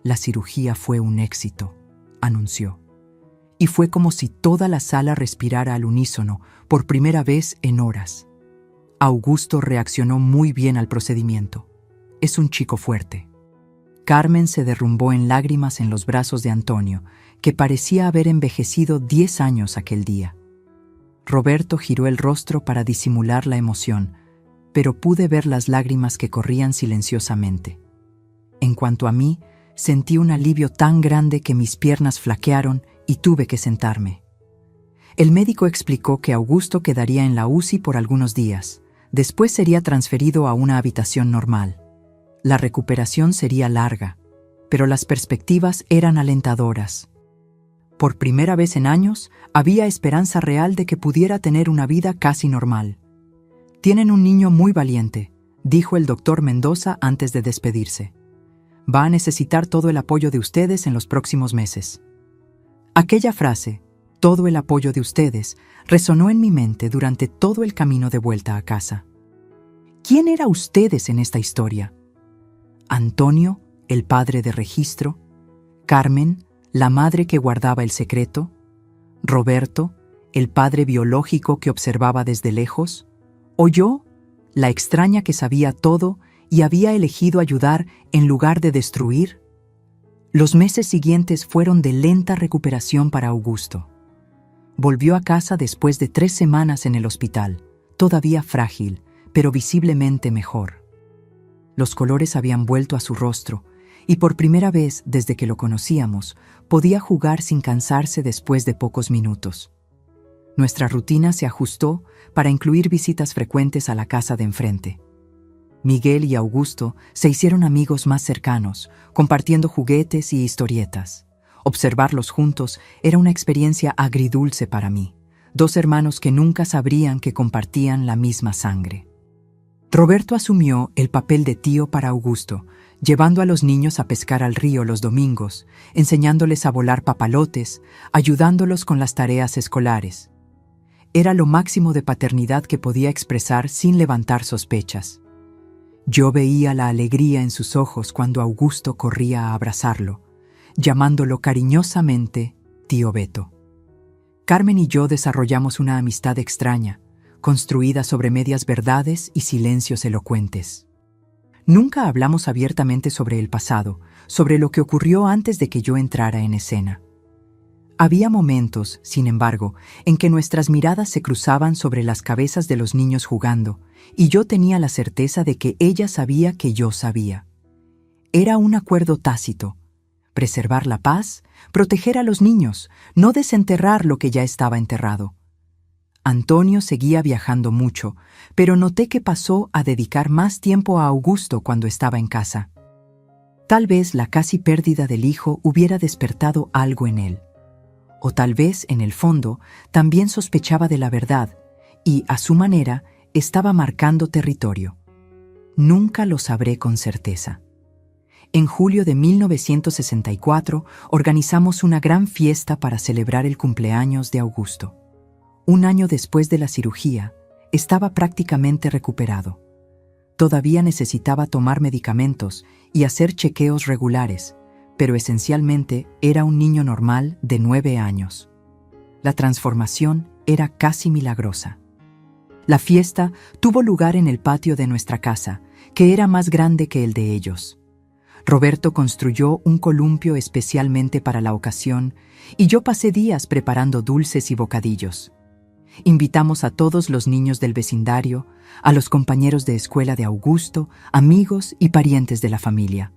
S1: «La cirugía fue un éxito», anunció. Y fue como si toda la sala respirara al unísono por primera vez en horas. Augusto reaccionó muy bien al procedimiento. Es un chico fuerte. Carmen se derrumbó en lágrimas en los brazos de Antonio, que parecía haber envejecido 10 años aquel día. Roberto giró el rostro para disimular la emoción, pero pude ver las lágrimas que corrían silenciosamente. En cuanto a mí, sentí un alivio tan grande que mis piernas flaquearon y tuve que sentarme. El médico explicó que Augusto quedaría en la UCI por algunos días. Después sería transferido a una habitación normal. La recuperación sería larga, pero las perspectivas eran alentadoras. Por primera vez en años, había esperanza real de que pudiera tener una vida casi normal. «Tienen un niño muy valiente», dijo el doctor Mendoza antes de despedirse. «Va a necesitar todo el apoyo de ustedes en los próximos meses». Aquella frase, «todo el apoyo de ustedes», resonó en mi mente durante todo el camino de vuelta a casa. ¿Quién era ustedes en esta historia? Antonio, el padre de registro; Carmen, la madre que guardaba el secreto; Roberto, el padre biológico que observaba desde lejos; o yo, la extraña que sabía todo y había elegido ayudar en lugar de destruir. Los meses siguientes fueron de lenta recuperación para Augusto. Volvió a casa después de 3 semanas en el hospital, todavía frágil, pero visiblemente mejor. Los colores habían vuelto a su rostro, y por primera vez desde que lo conocíamos, podía jugar sin cansarse después de pocos minutos. Nuestra rutina se ajustó para incluir visitas frecuentes a la casa de enfrente. Miguel y Augusto se hicieron amigos más cercanos, compartiendo juguetes y historietas. Observarlos juntos era una experiencia agridulce para mí. 2 hermanos que nunca sabrían que compartían la misma sangre. Roberto asumió el papel de tío para Augusto, llevando a los niños a pescar al río los domingos, enseñándoles a volar papalotes, ayudándolos con las tareas escolares. Era lo máximo de paternidad que podía expresar sin levantar sospechas. Yo veía la alegría en sus ojos cuando Augusto corría a abrazarlo, llamándolo cariñosamente tío Beto. Carmen y yo desarrollamos una amistad extraña, construida sobre medias verdades y silencios elocuentes. Nunca hablamos abiertamente sobre el pasado, sobre lo que ocurrió antes de que yo entrara en escena. Había momentos, sin embargo, en que nuestras miradas se cruzaban sobre las cabezas de los niños jugando, y yo tenía la certeza de que ella sabía que yo sabía. Era un acuerdo tácito: preservar la paz, proteger a los niños, no desenterrar lo que ya estaba enterrado. Antonio seguía viajando mucho, pero noté que pasó a dedicar más tiempo a Augusto cuando estaba en casa. Tal vez la casi pérdida del hijo hubiera despertado algo en él. O tal vez, en el fondo, también sospechaba de la verdad y, a su manera, estaba marcando territorio. Nunca lo sabré con certeza. En julio de 1964 organizamos una gran fiesta para celebrar el cumpleaños de Augusto. 1 año después de la cirugía, estaba prácticamente recuperado. Todavía necesitaba tomar medicamentos y hacer chequeos regulares, pero esencialmente era un niño normal de 9 años. La transformación era casi milagrosa. La fiesta tuvo lugar en el patio de nuestra casa, que era más grande que el de ellos. Roberto construyó un columpio especialmente para la ocasión y yo pasé días preparando dulces y bocadillos. Invitamos a todos los niños del vecindario, a los compañeros de escuela de Augusto, amigos y parientes de la familia.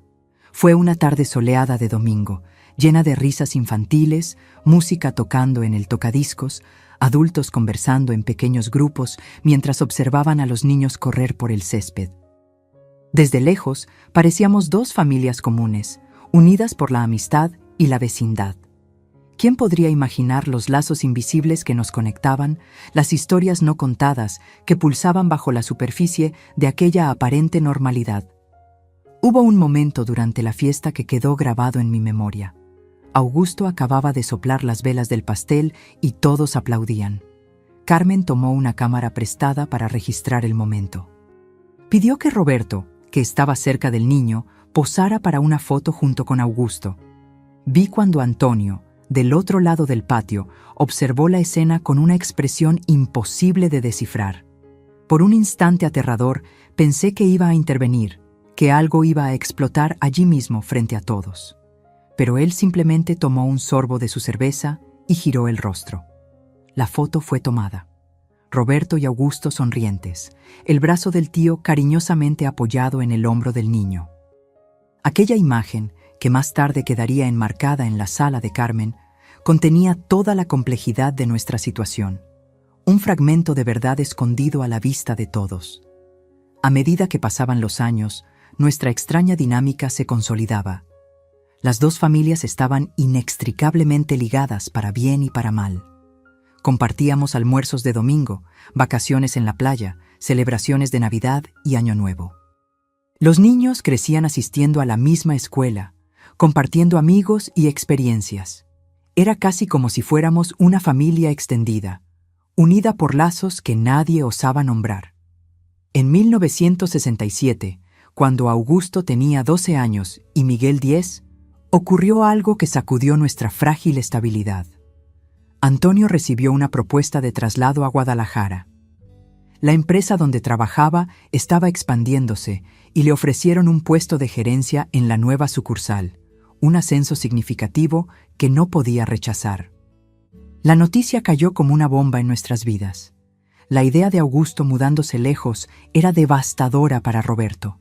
S1: Fue una tarde soleada de domingo, llena de risas infantiles, música tocando en el tocadiscos, adultos conversando en pequeños grupos mientras observaban a los niños correr por el césped. Desde lejos, parecíamos 2 familias comunes, unidas por la amistad y la vecindad. ¿Quién podría imaginar los lazos invisibles que nos conectaban, las historias no contadas que pulsaban bajo la superficie de aquella aparente normalidad? Hubo un momento durante la fiesta que quedó grabado en mi memoria. Augusto acababa de soplar las velas del pastel y todos aplaudían. Carmen tomó una cámara prestada para registrar el momento. Pidió que Roberto, que estaba cerca del niño, posara para una foto junto con Augusto. Vi cuando Antonio, del otro lado del patio, observó la escena con una expresión imposible de descifrar. Por un instante aterrador, pensé que iba a intervenir, que algo iba a explotar allí mismo frente a todos. Pero él simplemente tomó un sorbo de su cerveza y giró el rostro. La foto fue tomada. Roberto y Augusto sonrientes, el brazo del tío cariñosamente apoyado en el hombro del niño. Aquella imagen, que más tarde quedaría enmarcada en la sala de Carmen, contenía toda la complejidad de nuestra situación, un fragmento de verdad escondido a la vista de todos. A medida que pasaban los años, nuestra extraña dinámica se consolidaba. Las 2 familias estaban inextricablemente ligadas para bien y para mal. Compartíamos almuerzos de domingo, vacaciones en la playa, celebraciones de Navidad y Año Nuevo. Los niños crecían asistiendo a la misma escuela, compartiendo amigos y experiencias. Era casi como si fuéramos una familia extendida, unida por lazos que nadie osaba nombrar. En 1967, cuando Augusto tenía 12 años y Miguel 10, ocurrió algo que sacudió nuestra frágil estabilidad. Antonio recibió una propuesta de traslado a Guadalajara. La empresa donde trabajaba estaba expandiéndose y le ofrecieron un puesto de gerencia en la nueva sucursal, un ascenso significativo que no podía rechazar. La noticia cayó como una bomba en nuestras vidas. La idea de Augusto mudándose lejos era devastadora para Roberto.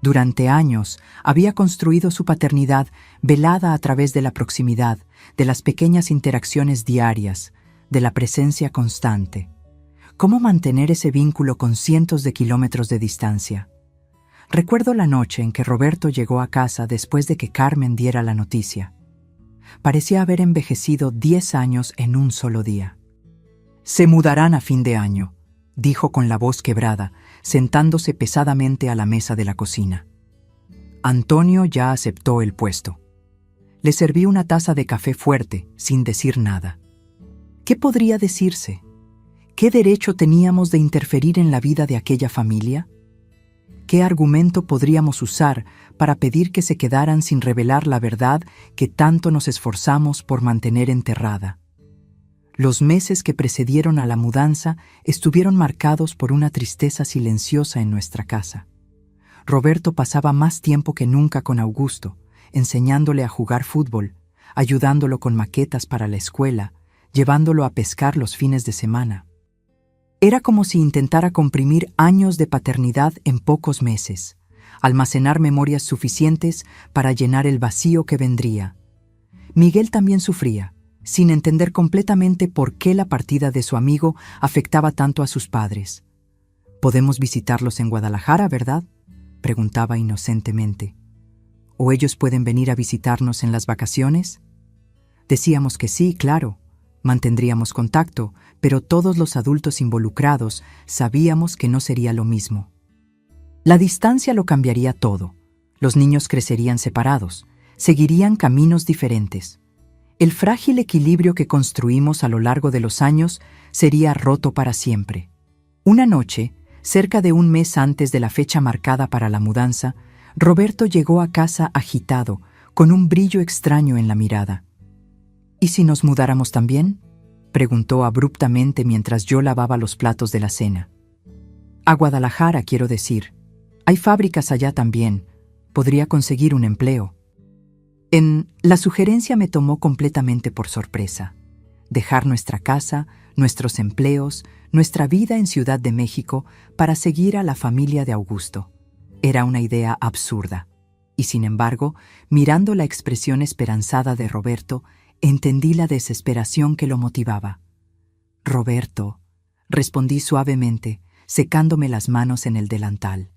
S1: Durante años había construido su paternidad velada a través de la proximidad, de las pequeñas interacciones diarias, de la presencia constante. ¿Cómo mantener ese vínculo con cientos de kilómetros de distancia? Recuerdo la noche en que Roberto llegó a casa después de que Carmen diera la noticia. Parecía haber envejecido 10 años en un solo día. «Se mudarán a fin de año», dijo con la voz quebrada, sentándose pesadamente a la mesa de la cocina. Antonio ya aceptó el puesto. Le serví una taza de café fuerte, sin decir nada. ¿Qué podría decirse? ¿Qué derecho teníamos de interferir en la vida de aquella familia? ¿Qué argumento podríamos usar para pedir que se quedaran sin revelar la verdad que tanto nos esforzamos por mantener enterrada? Los meses que precedieron a la mudanza estuvieron marcados por una tristeza silenciosa en nuestra casa. Roberto pasaba más tiempo que nunca con Augusto, enseñándole a jugar fútbol, ayudándolo con maquetas para la escuela, llevándolo a pescar los fines de semana. Era como si intentara comprimir años de paternidad en pocos meses, almacenar memorias suficientes para llenar el vacío que vendría. Miguel también sufría, sin entender completamente por qué la partida de su amigo afectaba tanto a sus padres. «Podemos visitarlos en Guadalajara, ¿verdad?», preguntaba inocentemente. «¿O ellos pueden venir a visitarnos en las vacaciones?». Decíamos que sí, claro. Mantendríamos contacto, pero todos los adultos involucrados sabíamos que no sería lo mismo. La distancia lo cambiaría todo. Los niños crecerían separados, seguirían caminos diferentes. El frágil equilibrio que construimos a lo largo de los años sería roto para siempre. Una noche, cerca de un mes antes de la fecha marcada para la mudanza, Roberto llegó a casa agitado, con un brillo extraño en la mirada. «¿Y si nos mudáramos también?», preguntó abruptamente mientras yo lavaba los platos de la cena. «A Guadalajara, quiero decir. Hay fábricas allá también. Podría conseguir un empleo». La sugerencia me tomó completamente por sorpresa. Dejar nuestra casa, nuestros empleos, nuestra vida en Ciudad de México para seguir a la familia de Augusto. Era una idea absurda. Y sin embargo, mirando la expresión esperanzada de Roberto, entendí la desesperación que lo motivaba. «Roberto», respondí suavemente, secándome las manos en el delantal.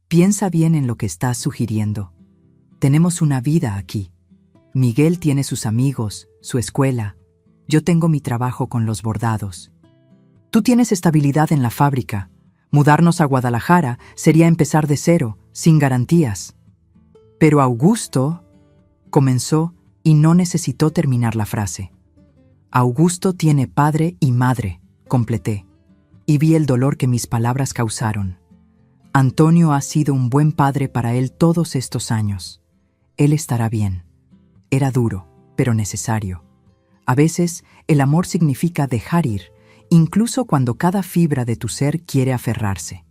S1: «Piensa bien en lo que estás sugiriendo. Tenemos una vida aquí. Miguel tiene sus amigos, su escuela. Yo tengo mi trabajo con los bordados. Tú tienes estabilidad en la fábrica. Mudarnos a Guadalajara sería empezar de cero, sin garantías». «Pero Augusto», comenzó y no necesitó terminar la frase. «Augusto tiene padre y madre», completé, y vi el dolor que mis palabras causaron. Antonio ha sido un buen padre para él todos estos años. Él estará bien. Era duro, pero necesario. A veces, el amor significa dejar ir, incluso cuando cada fibra de tu ser quiere aferrarse.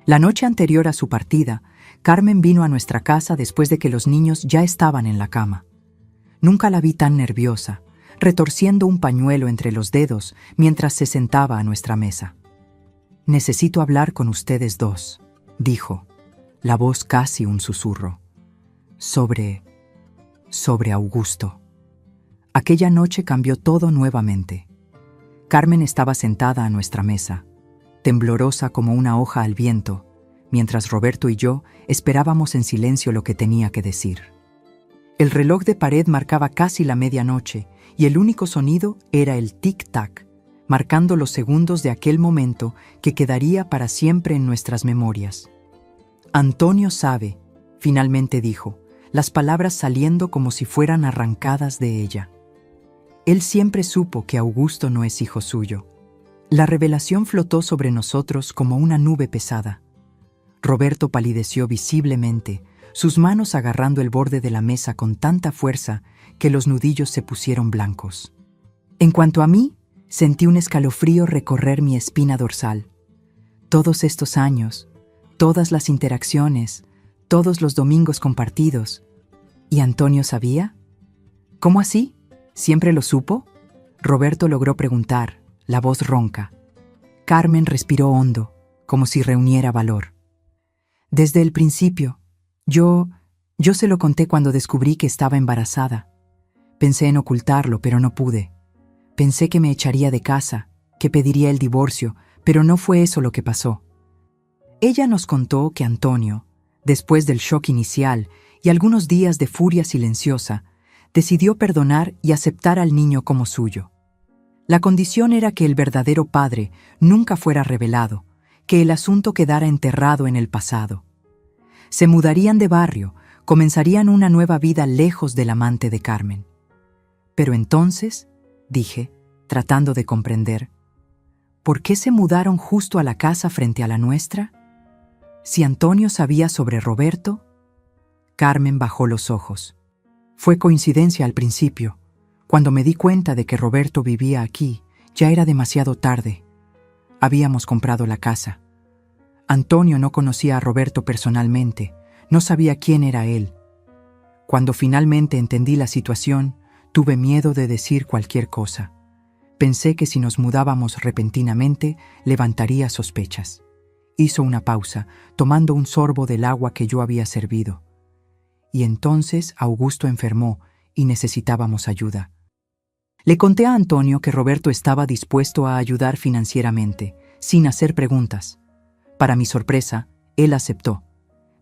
S1: La noche anterior a su partida, Carmen vino a nuestra casa después de que los niños ya estaban en la cama. Nunca la vi tan nerviosa, retorciendo un pañuelo entre los dedos mientras se sentaba a nuestra mesa. «Necesito hablar con ustedes dos», dijo, la voz casi un susurro. Sobre Augusto. Aquella noche cambió todo nuevamente. Carmen estaba sentada a nuestra mesa, temblorosa como una hoja al viento, mientras Roberto y yo esperábamos en silencio lo que tenía que decir. El reloj de pared marcaba casi la medianoche y el único sonido era el tic-tac, marcando los segundos de aquel momento que quedaría para siempre en nuestras memorias. «Antonio sabe», finalmente dijo, las palabras saliendo como si fueran arrancadas de ella. Él siempre supo que Augusto no es hijo suyo. La revelación flotó sobre nosotros como una nube pesada. Roberto palideció visiblemente, sus manos agarrando el borde de la mesa con tanta fuerza que los nudillos se pusieron blancos. En cuanto a mí, sentí un escalofrío recorrer mi espina dorsal. Todos estos años, todas las interacciones, todos los domingos compartidos, ¿Y Antonio sabía? ¿Cómo así? ¿Siempre lo supo? Roberto logró preguntar, la voz ronca. Carmen respiró hondo, como si reuniera valor. Desde el principio. Yo se lo conté cuando descubrí que estaba embarazada. Pensé en ocultarlo, pero no pude. Pensé que me echaría de casa, que pediría el divorcio, pero no fue eso lo que pasó. Ella nos contó que Antonio, después del shock inicial y algunos días de furia silenciosa, decidió perdonar y aceptar al niño como suyo. La condición era que el verdadero padre nunca fuera revelado, que el asunto quedara enterrado en el pasado. Se mudarían de barrio, comenzarían una nueva vida lejos del amante de Carmen. Pero entonces, dije, tratando de comprender, ¿por qué se mudaron justo a la casa frente a la nuestra? Si Antonio sabía sobre Roberto. Carmen bajó los ojos. Fue coincidencia al principio. Cuando me di cuenta de que Roberto vivía aquí, ya era demasiado tarde. Habíamos comprado la casa. Antonio no conocía a Roberto personalmente, no sabía quién era él. Cuando finalmente entendí la situación, tuve miedo de decir cualquier cosa. Pensé que si nos mudábamos repentinamente, levantaría sospechas. Hizo una pausa, tomando un sorbo del agua que yo había servido. Y entonces Augusto enfermó y necesitábamos ayuda. Le conté a Antonio que Roberto estaba dispuesto a ayudar financieramente, sin hacer preguntas. Para mi sorpresa, él aceptó.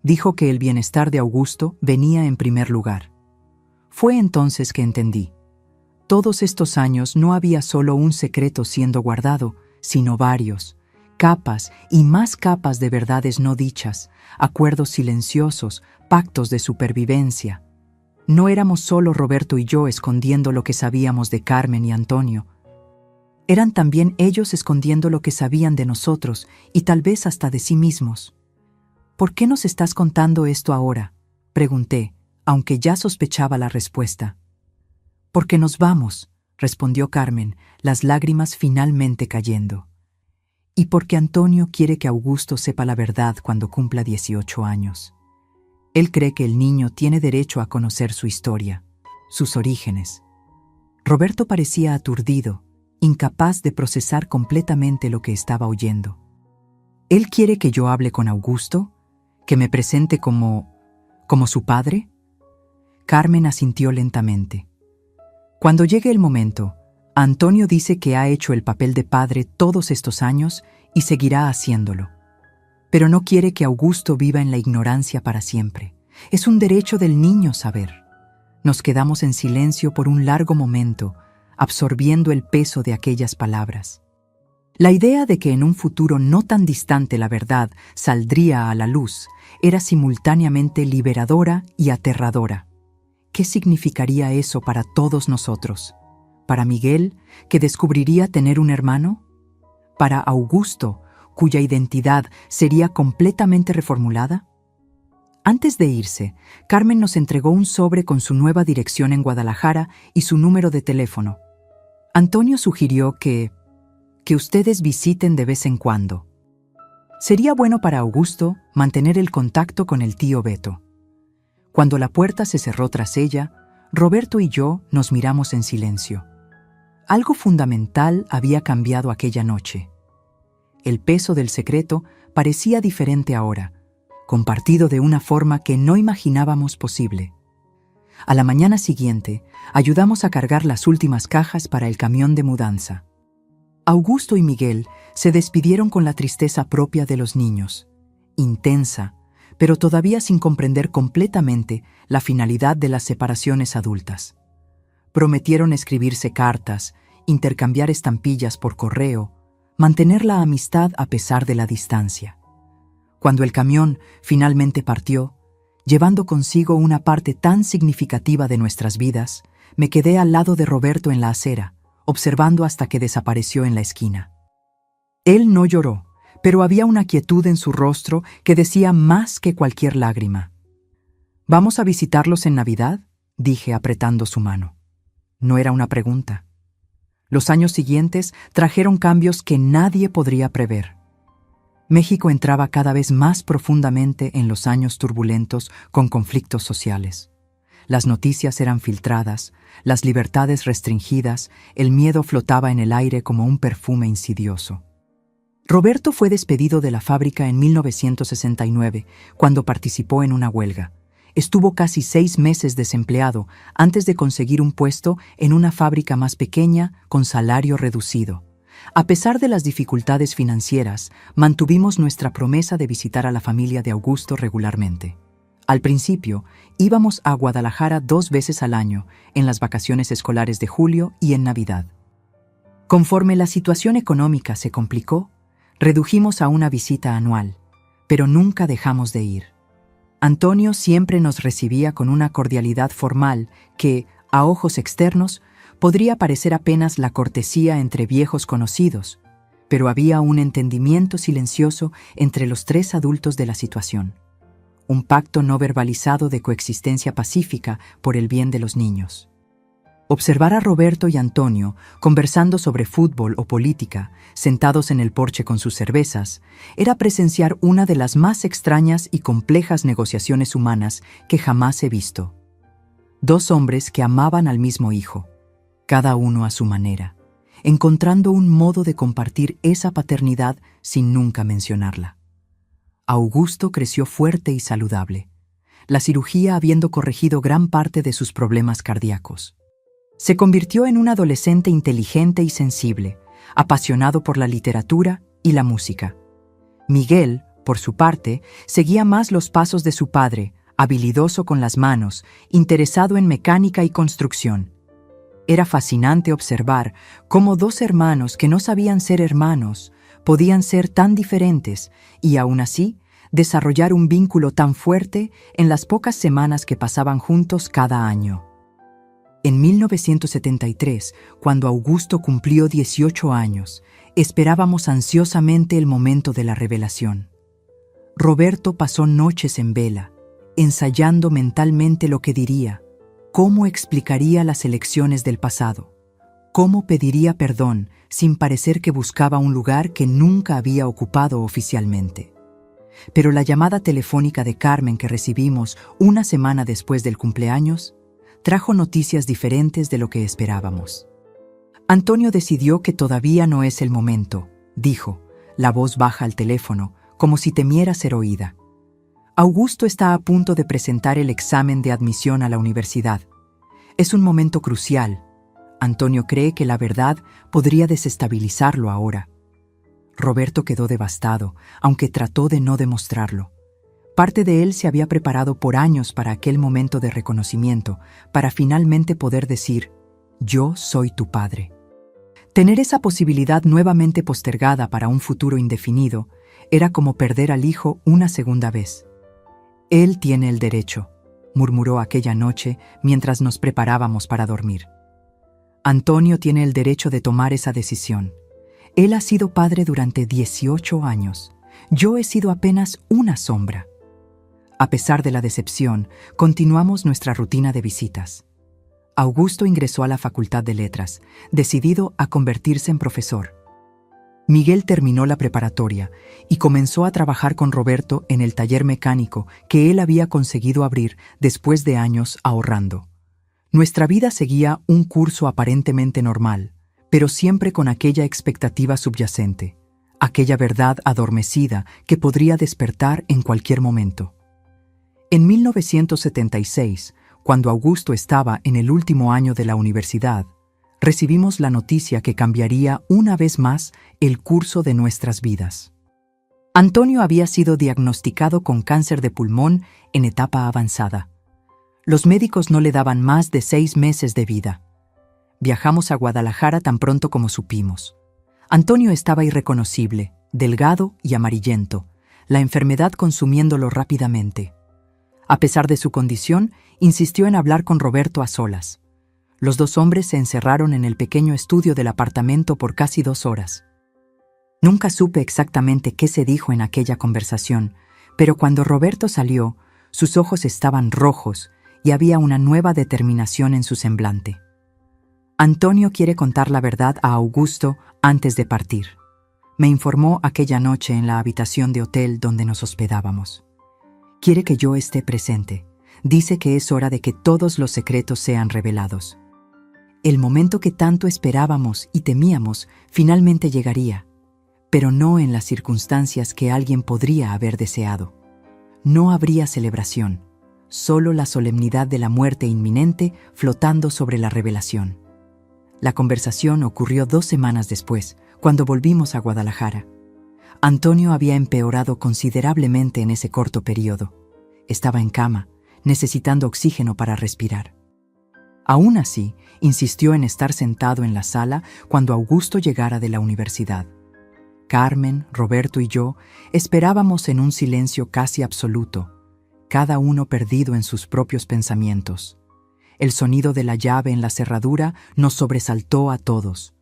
S1: Dijo que el bienestar de Augusto venía en primer lugar. Fue entonces que entendí. Todos estos años no había solo un secreto siendo guardado, sino varios, capas y más capas de verdades no dichas, acuerdos silenciosos, pactos de supervivencia. No éramos solo Roberto y yo escondiendo lo que sabíamos de Carmen y Antonio. Eran también ellos escondiendo lo que sabían de nosotros y tal vez hasta de sí mismos. ¿Por qué nos estás contando esto ahora?, pregunté, aunque ya sospechaba la respuesta. Porque nos vamos, respondió Carmen, las lágrimas finalmente cayendo. Y porque Antonio quiere que Augusto sepa la verdad cuando cumpla 18 años. Él cree que el niño tiene derecho a conocer su historia, sus orígenes. Roberto parecía aturdido, incapaz de procesar completamente lo que estaba oyendo. ¿Él quiere que yo hable con Augusto? ¿Que me presente como su padre? Carmen asintió lentamente. Cuando llegue el momento, Antonio dice que ha hecho el papel de padre todos estos años y seguirá haciéndolo. Pero no quiere que Augusto viva en la ignorancia para siempre. Es un derecho del niño saber. Nos quedamos en silencio por un largo momento, absorbiendo el peso de aquellas palabras. La idea de que en un futuro no tan distante la verdad saldría a la luz era simultáneamente liberadora y aterradora. ¿Qué significaría eso para todos nosotros? ¿Para Miguel, que descubriría tener un hermano? ¿Para Augusto, cuya identidad sería completamente reformulada? Antes de irse, Carmen nos entregó un sobre con su nueva dirección en Guadalajara y su número de teléfono. Antonio sugirió que ustedes visiten de vez en cuando. Sería bueno para Augusto mantener el contacto con el tío Beto. Cuando la puerta se cerró tras ella, Roberto y yo nos miramos en silencio. Algo fundamental había cambiado aquella noche. El peso del secreto parecía diferente ahora, compartido de una forma que no imaginábamos posible. A la mañana siguiente, ayudamos a cargar las últimas cajas para el camión de mudanza. Augusto y Miguel se despidieron con la tristeza propia de los niños, intensa, pero todavía sin comprender completamente la finalidad de las separaciones adultas. Prometieron escribirse cartas, intercambiar estampillas por correo, mantener la amistad a pesar de la distancia. Cuando el camión finalmente partió, llevando consigo una parte tan significativa de nuestras vidas, me quedé al lado de Roberto en la acera, observando hasta que desapareció en la esquina. Él no lloró, pero había una quietud en su rostro que decía más que cualquier lágrima. ¿Vamos a visitarlos en Navidad?, dije apretando su mano. No era una pregunta. Los años siguientes trajeron cambios que nadie podría prever. México entraba cada vez más profundamente en los años turbulentos con conflictos sociales. Las noticias eran filtradas, las libertades restringidas, el miedo flotaba en el aire como un perfume insidioso. Roberto fue despedido de la fábrica en 1969, cuando participó en una huelga. Estuvo casi 6 meses desempleado antes de conseguir un puesto en una fábrica más pequeña con salario reducido. A pesar de las dificultades financieras, mantuvimos nuestra promesa de visitar a la familia de Augusto regularmente. Al principio, íbamos a Guadalajara 2 veces al año, en las vacaciones escolares de julio y en Navidad. Conforme la situación económica se complicó, redujimos a una visita anual, pero nunca dejamos de ir. Antonio siempre nos recibía con una cordialidad formal que, a ojos externos, podría parecer apenas la cortesía entre viejos conocidos, pero había un entendimiento silencioso entre los 3 adultos de la situación. Un pacto no verbalizado de coexistencia pacífica por el bien de los niños. Observar a Roberto y Antonio conversando sobre fútbol o política, sentados en el porche con sus cervezas, era presenciar una de las más extrañas y complejas negociaciones humanas que jamás he visto. 2 hombres que amaban al mismo hijo, cada uno a su manera, encontrando un modo de compartir esa paternidad sin nunca mencionarla. Augusto creció fuerte y saludable, la cirugía habiendo corregido gran parte de sus problemas cardíacos. Se convirtió en un adolescente inteligente y sensible, apasionado por la literatura y la música. Miguel, por su parte, seguía más los pasos de su padre, habilidoso con las manos, interesado en mecánica y construcción. Era fascinante observar cómo 2 hermanos que no sabían ser hermanos podían ser tan diferentes y, aún así, desarrollar un vínculo tan fuerte en las pocas semanas que pasaban juntos cada año. En 1973, cuando Augusto cumplió 18 años, esperábamos ansiosamente el momento de la revelación. Roberto pasó noches en vela, ensayando mentalmente lo que diría, cómo explicaría las elecciones del pasado, cómo pediría perdón sin parecer que buscaba un lugar que nunca había ocupado oficialmente. Pero la llamada telefónica de Carmen que recibimos una semana después del cumpleaños trajo noticias diferentes de lo que esperábamos. Antonio decidió que todavía no es el momento, dijo, la voz baja al teléfono, como si temiera ser oída. Augusto está a punto de presentar el examen de admisión a la universidad. Es un momento crucial. Antonio cree que la verdad podría desestabilizarlo ahora. Roberto quedó devastado, aunque trató de no demostrarlo. Parte de él se había preparado por años para aquel momento de reconocimiento, para finalmente poder decir, yo soy tu padre. Tener esa posibilidad nuevamente postergada para un futuro indefinido era como perder al hijo una segunda vez. Él tiene el derecho, murmuró aquella noche mientras nos preparábamos para dormir. Antonio tiene el derecho de tomar esa decisión. Él ha sido padre durante 18 años. Yo he sido apenas una sombra. A pesar de la decepción, continuamos nuestra rutina de visitas. Augusto ingresó a la Facultad de Letras, decidido a convertirse en profesor. Miguel terminó la preparatoria y comenzó a trabajar con Roberto en el taller mecánico que él había conseguido abrir después de años ahorrando. Nuestra vida seguía un curso aparentemente normal, pero siempre con aquella expectativa subyacente, aquella verdad adormecida que podría despertar en cualquier momento. En 1976, cuando Augusto estaba en el último año de la universidad, recibimos la noticia que cambiaría una vez más el curso de nuestras vidas. Antonio había sido diagnosticado con cáncer de pulmón en etapa avanzada. Los médicos no le daban más de 6 meses de vida. Viajamos a Guadalajara tan pronto como supimos. Antonio estaba irreconocible, delgado y amarillento, la enfermedad consumiéndolo rápidamente. A pesar de su condición, insistió en hablar con Roberto a solas. Los 2 hombres se encerraron en el pequeño estudio del apartamento por casi 2 horas. Nunca supe exactamente qué se dijo en aquella conversación, pero cuando Roberto salió, sus ojos estaban rojos y había una nueva determinación en su semblante. Antonio quiere contar la verdad a Augusto antes de partir. Me informó aquella noche en la habitación de hotel donde nos hospedábamos. Quiere que yo esté presente, Dice que es hora de que todos los secretos sean revelados. El momento que tanto esperábamos y temíamos finalmente llegaría, pero no en las circunstancias que alguien podría haber deseado. No habría celebración, solo la solemnidad de la muerte inminente flotando sobre la revelación. La conversación ocurrió 2 semanas después, cuando volvimos a Guadalajara. Antonio había empeorado considerablemente en ese corto periodo. Estaba en cama, necesitando oxígeno para respirar. Aún así, insistió en estar sentado en la sala cuando Augusto llegara de la universidad. Carmen, Roberto y yo esperábamos en un silencio casi absoluto, cada uno perdido en sus propios pensamientos. El sonido de la llave en la cerradura nos sobresaltó a todos.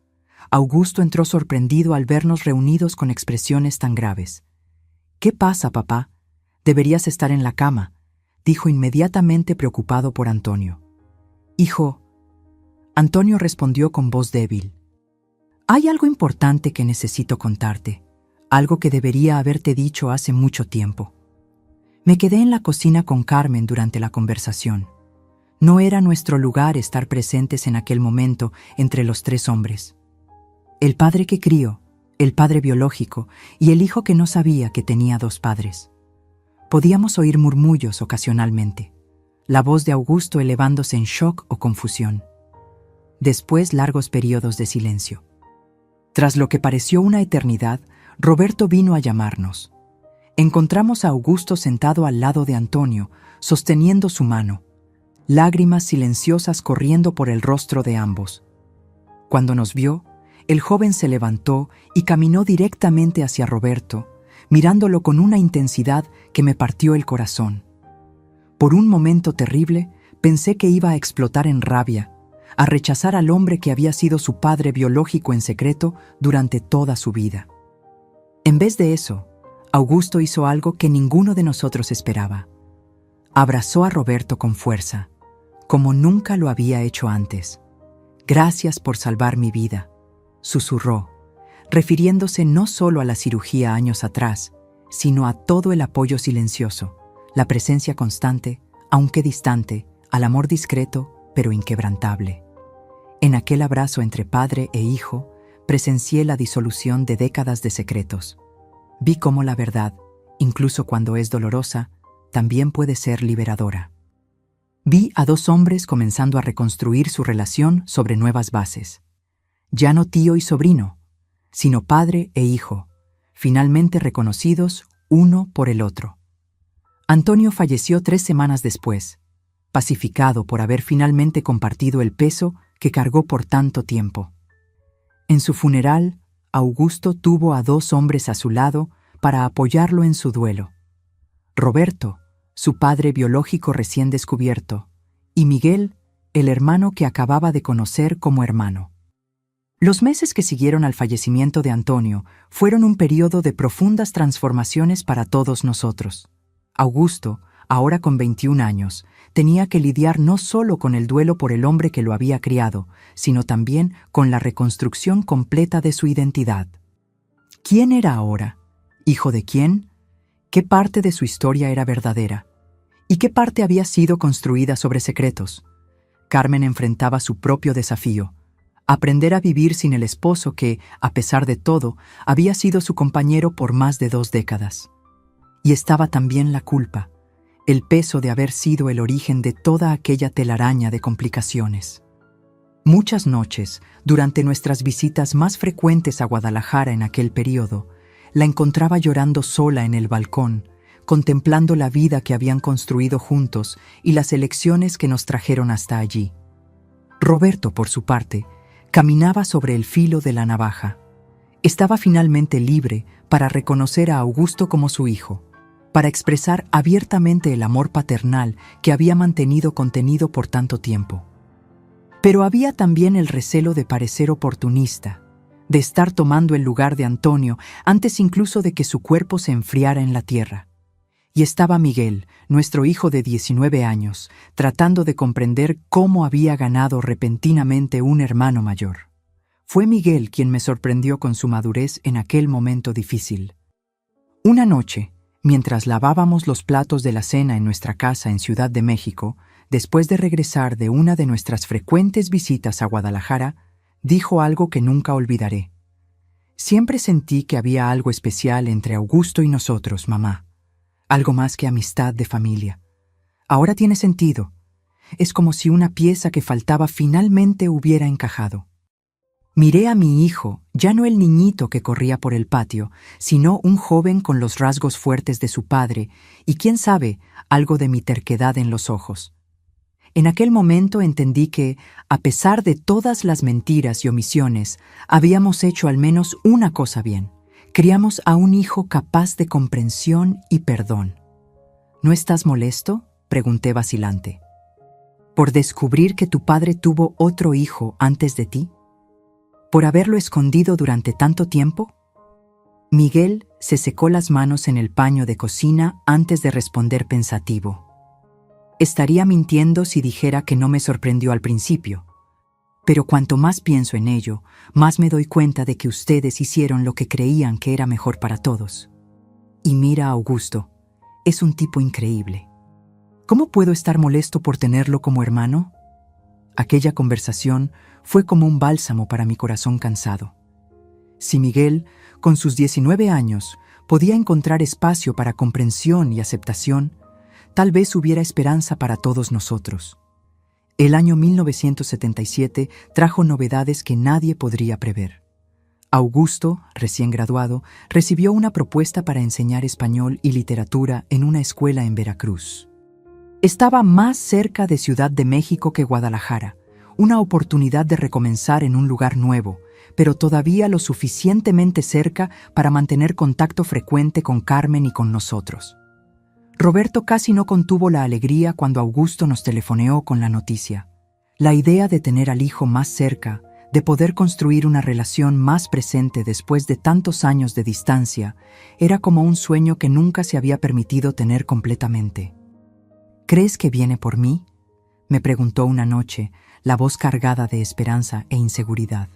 S1: Augusto entró sorprendido al vernos reunidos con expresiones tan graves. «¿Qué pasa, papá? Deberías estar en la cama», dijo inmediatamente preocupado por Antonio. «Hijo», Antonio respondió con voz débil. «Hay algo importante que necesito contarte, algo que debería haberte dicho hace mucho tiempo». Me quedé en la cocina con Carmen durante la conversación. No era nuestro lugar estar presentes en aquel momento entre los 3 hombres. El padre que crió, el padre biológico y el hijo que no sabía que tenía 2 padres. Podíamos oír murmullos ocasionalmente, la voz de Augusto elevándose en shock o confusión. Después largos periodos de silencio. Tras lo que pareció una eternidad, Roberto vino a llamarnos. Encontramos a Augusto sentado al lado de Antonio, sosteniendo su mano, lágrimas silenciosas corriendo por el rostro de ambos. Cuando nos vio, el joven se levantó y caminó directamente hacia Roberto, mirándolo con una intensidad que me partió el corazón. Por un momento terrible, pensé que iba a explotar en rabia, a rechazar al hombre que había sido su padre biológico en secreto durante toda su vida. En vez de eso, Augusto hizo algo que ninguno de nosotros esperaba. Abrazó a Roberto con fuerza, como nunca lo había hecho antes. «Gracias por salvar mi vida», susurró, refiriéndose no solo a la cirugía años atrás, sino a todo el apoyo silencioso, la presencia constante, aunque distante, al amor discreto, pero inquebrantable. En aquel abrazo entre padre e hijo, presencié la disolución de décadas de secretos. Vi cómo la verdad, incluso cuando es dolorosa, también puede ser liberadora. Vi a 2 hombres comenzando a reconstruir su relación sobre nuevas bases. Ya no tío y sobrino, sino padre e hijo, finalmente reconocidos uno por el otro. Antonio falleció 3 semanas después, pacificado por haber finalmente compartido el peso que cargó por tanto tiempo. En su funeral, Augusto tuvo a 2 hombres a su lado para apoyarlo en su duelo. Roberto, su padre biológico recién descubierto, y Miguel, el hermano que acababa de conocer como hermano. Los meses que siguieron al fallecimiento de Antonio fueron un periodo de profundas transformaciones para todos nosotros. Augusto, ahora con 21 años, tenía que lidiar no solo con el duelo por el hombre que lo había criado, sino también con la reconstrucción completa de su identidad. ¿Quién era ahora? ¿Hijo de quién? ¿Qué parte de su historia era verdadera? ¿Y qué parte había sido construida sobre secretos? Carmen enfrentaba su propio desafío: aprender a vivir sin el esposo que, a pesar de todo, había sido su compañero por más de 2 décadas. Y estaba también la culpa, el peso de haber sido el origen de toda aquella telaraña de complicaciones. Muchas noches, durante nuestras visitas más frecuentes a Guadalajara en aquel periodo, la encontraba llorando sola en el balcón, contemplando la vida que habían construido juntos y las elecciones que nos trajeron hasta allí. Roberto, por su parte, caminaba sobre el filo de la navaja. Estaba finalmente libre para reconocer a Augusto como su hijo, para expresar abiertamente el amor paternal que había mantenido contenido por tanto tiempo. Pero había también el recelo de parecer oportunista, de estar tomando el lugar de Antonio antes incluso de que su cuerpo se enfriara en la tierra. Y estaba Miguel, nuestro hijo de 19 años, tratando de comprender cómo había ganado repentinamente un hermano mayor. Fue Miguel quien me sorprendió con su madurez en aquel momento difícil. Una noche, Mientras lavábamos los platos de la cena en nuestra casa en Ciudad de México, después de regresar de una de nuestras frecuentes visitas a Guadalajara, dijo algo que nunca olvidaré. Siempre sentí que había algo especial entre Augusto y nosotros, mamá. Algo más que amistad de familia. Ahora tiene sentido. Es como si una pieza que faltaba finalmente hubiera encajado. Miré a mi hijo, ya no el niñito que corría por el patio, sino un joven con los rasgos fuertes de su padre y, quién sabe, algo de mi terquedad en los ojos. En aquel momento entendí que, a pesar de todas las mentiras y omisiones, habíamos hecho al menos una cosa bien. Criamos a un hijo capaz de comprensión y perdón. ¿No estás molesto?, pregunté vacilante. ¿Por descubrir que tu padre tuvo otro hijo antes de ti? ¿Por haberlo escondido durante tanto tiempo? Miguel se secó las manos en el paño de cocina antes de responder pensativo. Estaría mintiendo si dijera que no me sorprendió al principio. Pero cuanto más pienso en ello, más me doy cuenta de que ustedes hicieron lo que creían que era mejor para todos. Y mira a Augusto, es un tipo increíble. ¿Cómo puedo estar molesto por tenerlo como hermano? Aquella conversación fue como un bálsamo para mi corazón cansado. Si Miguel, con sus 19 años, podía encontrar espacio para comprensión y aceptación, tal vez hubiera esperanza para todos nosotros. El año 1977 trajo novedades que nadie podría prever. Augusto, recién graduado, recibió una propuesta para enseñar español y literatura en una escuela en Veracruz. Estaba más cerca de Ciudad de México que Guadalajara, una oportunidad de recomenzar en un lugar nuevo, pero todavía lo suficientemente cerca para mantener contacto frecuente con Carmen y con nosotros. Roberto casi no contuvo la alegría cuando Augusto nos telefoneó con la noticia. La idea de tener al hijo más cerca, de poder construir una relación más presente después de tantos años de distancia, era como un sueño que nunca se había permitido tener completamente. ¿Crees que viene por mí?, me preguntó una noche, la voz cargada de esperanza e inseguridad.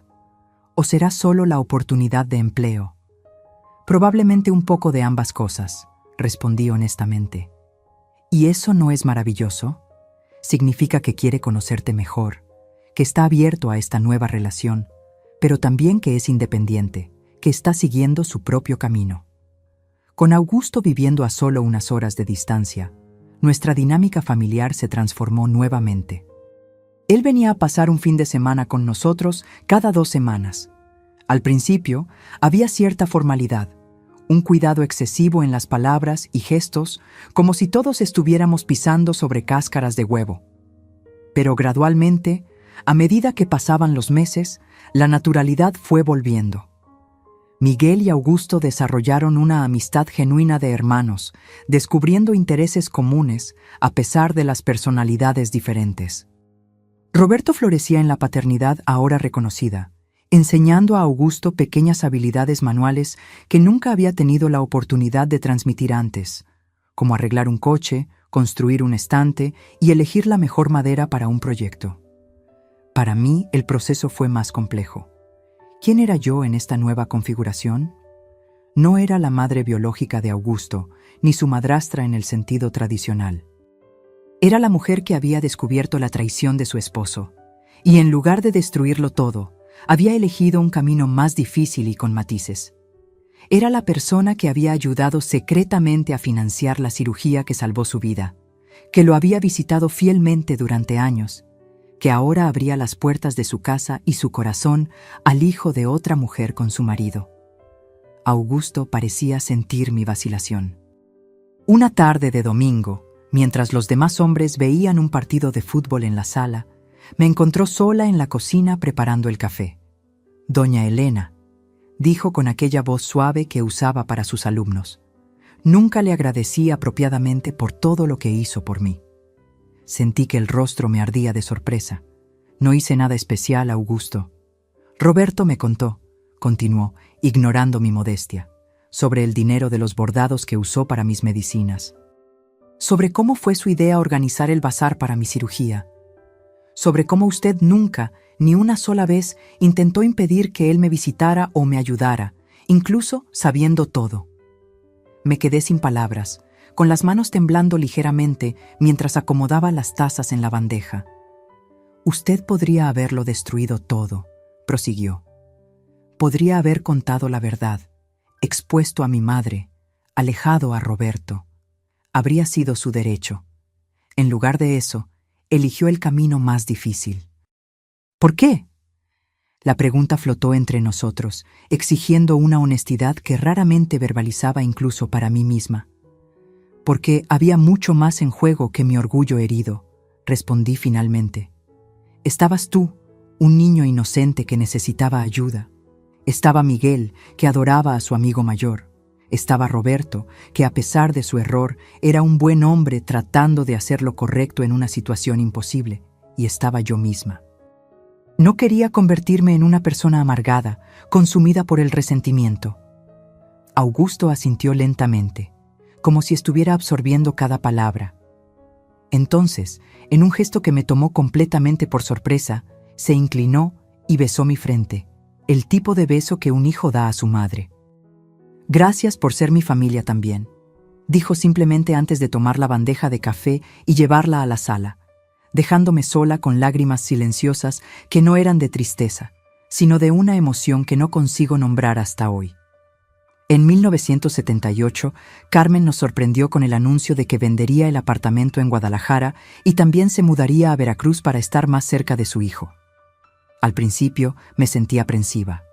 S1: ¿O será solo la oportunidad de empleo? Probablemente un poco de ambas cosas, respondí honestamente. ¿Y eso no es maravilloso? Significa que quiere conocerte mejor, que está abierto a esta nueva relación, pero también que es independiente, que está siguiendo su propio camino. Con Augusto viviendo a solo unas horas de distancia, nuestra dinámica familiar se transformó nuevamente. Él venía a pasar un fin de semana con nosotros cada 2 semanas. Al principio, había cierta formalidad, un cuidado excesivo en las palabras y gestos, como si todos estuviéramos pisando sobre cáscaras de huevo. Pero gradualmente, a medida que pasaban los meses, la naturalidad fue volviendo. Miguel y Augusto desarrollaron una amistad genuina de hermanos, descubriendo intereses comunes a pesar de las personalidades diferentes. Roberto florecía en la paternidad ahora reconocida, enseñando a Augusto pequeñas habilidades manuales que nunca había tenido la oportunidad de transmitir antes, como arreglar un coche, construir un estante y elegir la mejor madera para un proyecto. Para mí, el proceso fue más complejo. ¿Quién era yo en esta nueva configuración? No era la madre biológica de Augusto, ni su madrastra en el sentido tradicional. Era la mujer que había descubierto la traición de su esposo, y en lugar de destruirlo todo, había elegido un camino más difícil y con matices. Era la persona que había ayudado secretamente a financiar la cirugía que salvó su vida, que lo había visitado fielmente durante años, que ahora abría las puertas de su casa y su corazón al hijo de otra mujer con su marido. Augusto parecía sentir mi vacilación. Una tarde de domingo, mientras los demás hombres veían un partido de fútbol en la sala, me encontró sola en la cocina preparando el café. «Doña Elena», dijo con aquella voz suave que usaba para sus alumnos. Nunca le agradecí apropiadamente por todo lo que hizo por mí. Sentí que el rostro me ardía de sorpresa. No hice nada especial, Augusto. Roberto me contó, continuó, ignorando mi modestia, sobre el dinero de los bordados que usó para mis medicinas, sobre cómo fue su idea organizar el bazar para mi cirugía, sobre cómo usted nunca, ni una sola vez, intentó impedir que él me visitara o me ayudara, incluso sabiendo todo. Me quedé sin palabras, con las manos temblando ligeramente mientras acomodaba las tazas en la bandeja. Usted podría haberlo destruido todo, prosiguió. Podría haber contado la verdad, expuesto a mi madre, alejado a Roberto. Habría sido su derecho. En lugar de eso, eligió el camino más difícil. ¿Por qué? La pregunta flotó entre nosotros, exigiendo una honestidad que raramente verbalizaba incluso para mí misma. Porque había mucho más en juego que mi orgullo herido, respondí finalmente. Estabas tú, un niño inocente que necesitaba ayuda. Estaba Miguel, que adoraba a su amigo mayor. Estaba Roberto, que a pesar de su error, era un buen hombre tratando de hacer lo correcto en una situación imposible. Y estaba yo misma. No quería convertirme en una persona amargada, consumida por el resentimiento. Augusto asintió lentamente, como si estuviera absorbiendo cada palabra. Entonces, en un gesto que me tomó completamente por sorpresa, se inclinó y besó mi frente, el tipo de beso que un hijo da a su madre. Gracias por ser mi familia también, dijo simplemente antes de tomar la bandeja de café y llevarla a la sala, dejándome sola con lágrimas silenciosas que no eran de tristeza, sino de una emoción que no consigo nombrar hasta hoy. En 1978, Carmen nos sorprendió con el anuncio de que vendería el apartamento en Guadalajara y también se mudaría a Veracruz para estar más cerca de su hijo. Al principio me sentí aprensiva.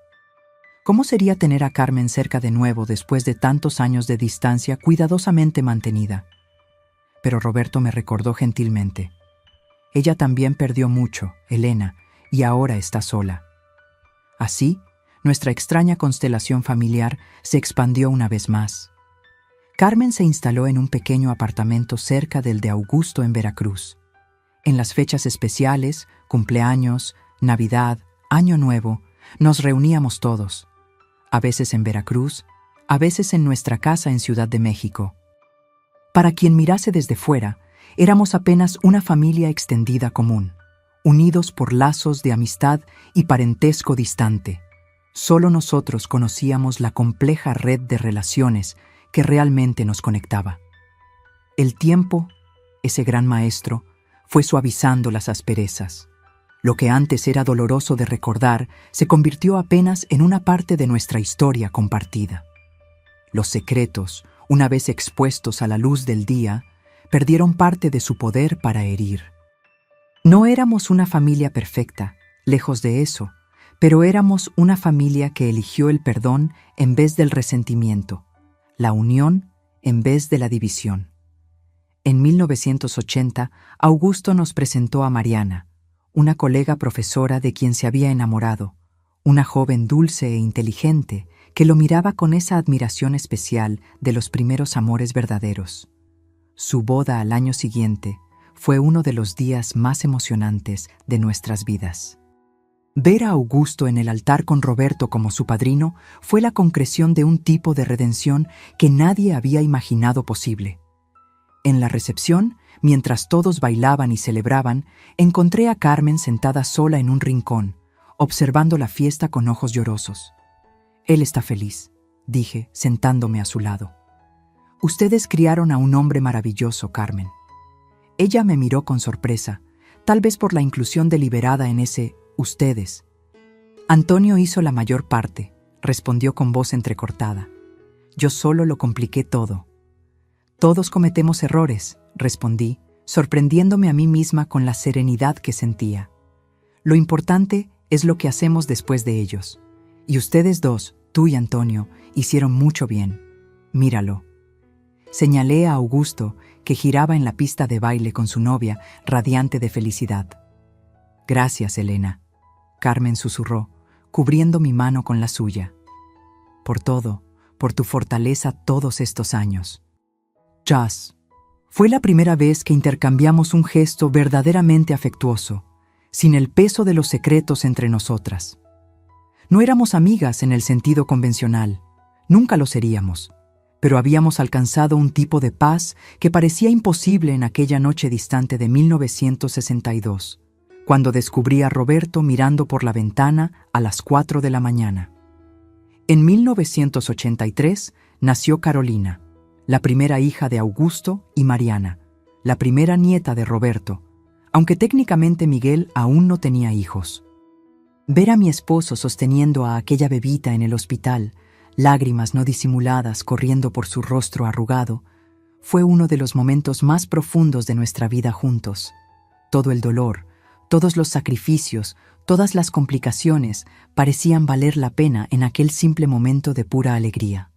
S1: ¿Cómo sería tener a Carmen cerca de nuevo después de tantos años de distancia cuidadosamente mantenida? Pero Roberto me recordó gentilmente. Ella también perdió mucho, Elena, y ahora está sola. Así, nuestra extraña constelación familiar se expandió una vez más. Carmen se instaló en un pequeño apartamento cerca del de Augusto en Veracruz. En las fechas especiales, cumpleaños, Navidad, Año Nuevo, nos reuníamos todos. A veces en Veracruz, a veces en nuestra casa en Ciudad de México. Para quien mirase desde fuera, éramos apenas una familia extendida común, unidos por lazos de amistad y parentesco distante. Solo nosotros conocíamos la compleja red de relaciones que realmente nos conectaba. El tiempo, ese gran maestro, fue suavizando las asperezas. Lo que antes era doloroso de recordar se convirtió apenas en una parte de nuestra historia compartida. Los secretos, una vez expuestos a la luz del día, perdieron parte de su poder para herir. No éramos una familia perfecta, lejos de eso, pero éramos una familia que eligió el perdón en vez del resentimiento, la unión en vez de la división. En 1980, Augusto nos presentó a Mariana, una colega profesora de quien se había enamorado, una joven dulce e inteligente que lo miraba con esa admiración especial de los primeros amores verdaderos. Su boda al año siguiente fue uno de los días más emocionantes de nuestras vidas. Ver a Augusto en el altar con Roberto como su padrino fue la concreción de un tipo de redención que nadie había imaginado posible. En la recepción, mientras todos bailaban y celebraban, encontré a Carmen sentada sola en un rincón, observando la fiesta con ojos llorosos. «Él está feliz», dije, sentándome a su lado. «Ustedes criaron a un hombre maravilloso, Carmen». Ella me miró con sorpresa, tal vez por la inclusión deliberada en ese «ustedes». «Antonio hizo la mayor parte», respondió con voz entrecortada. «Yo solo lo compliqué todo». «Todos cometemos errores», respondí, sorprendiéndome a mí misma con la serenidad que sentía. «Lo importante es lo que hacemos después de ellos. Y ustedes dos, tú y Antonio, hicieron mucho bien. Míralo». Señalé a Augusto, que giraba en la pista de baile con su novia, radiante de felicidad. «Gracias, Elena», Carmen susurró, cubriendo mi mano con la suya. «Por todo, por tu fortaleza todos estos años». Jazz. Fue la primera vez que intercambiamos un gesto verdaderamente afectuoso, sin el peso de los secretos entre nosotras. No éramos amigas en el sentido convencional, nunca lo seríamos, pero habíamos alcanzado un tipo de paz que parecía imposible en aquella noche distante de 1962, cuando descubrí a Roberto mirando por la ventana a las 4 de la mañana. En 1983 nació Carolina, la primera hija de Augusto y Mariana, la primera nieta de Roberto, aunque técnicamente Miguel aún no tenía hijos. Ver a mi esposo sosteniendo a aquella bebita en el hospital, lágrimas no disimuladas corriendo por su rostro arrugado, fue uno de los momentos más profundos de nuestra vida juntos. Todo el dolor, todos los sacrificios, todas las complicaciones parecían valer la pena en aquel simple momento de pura alegría.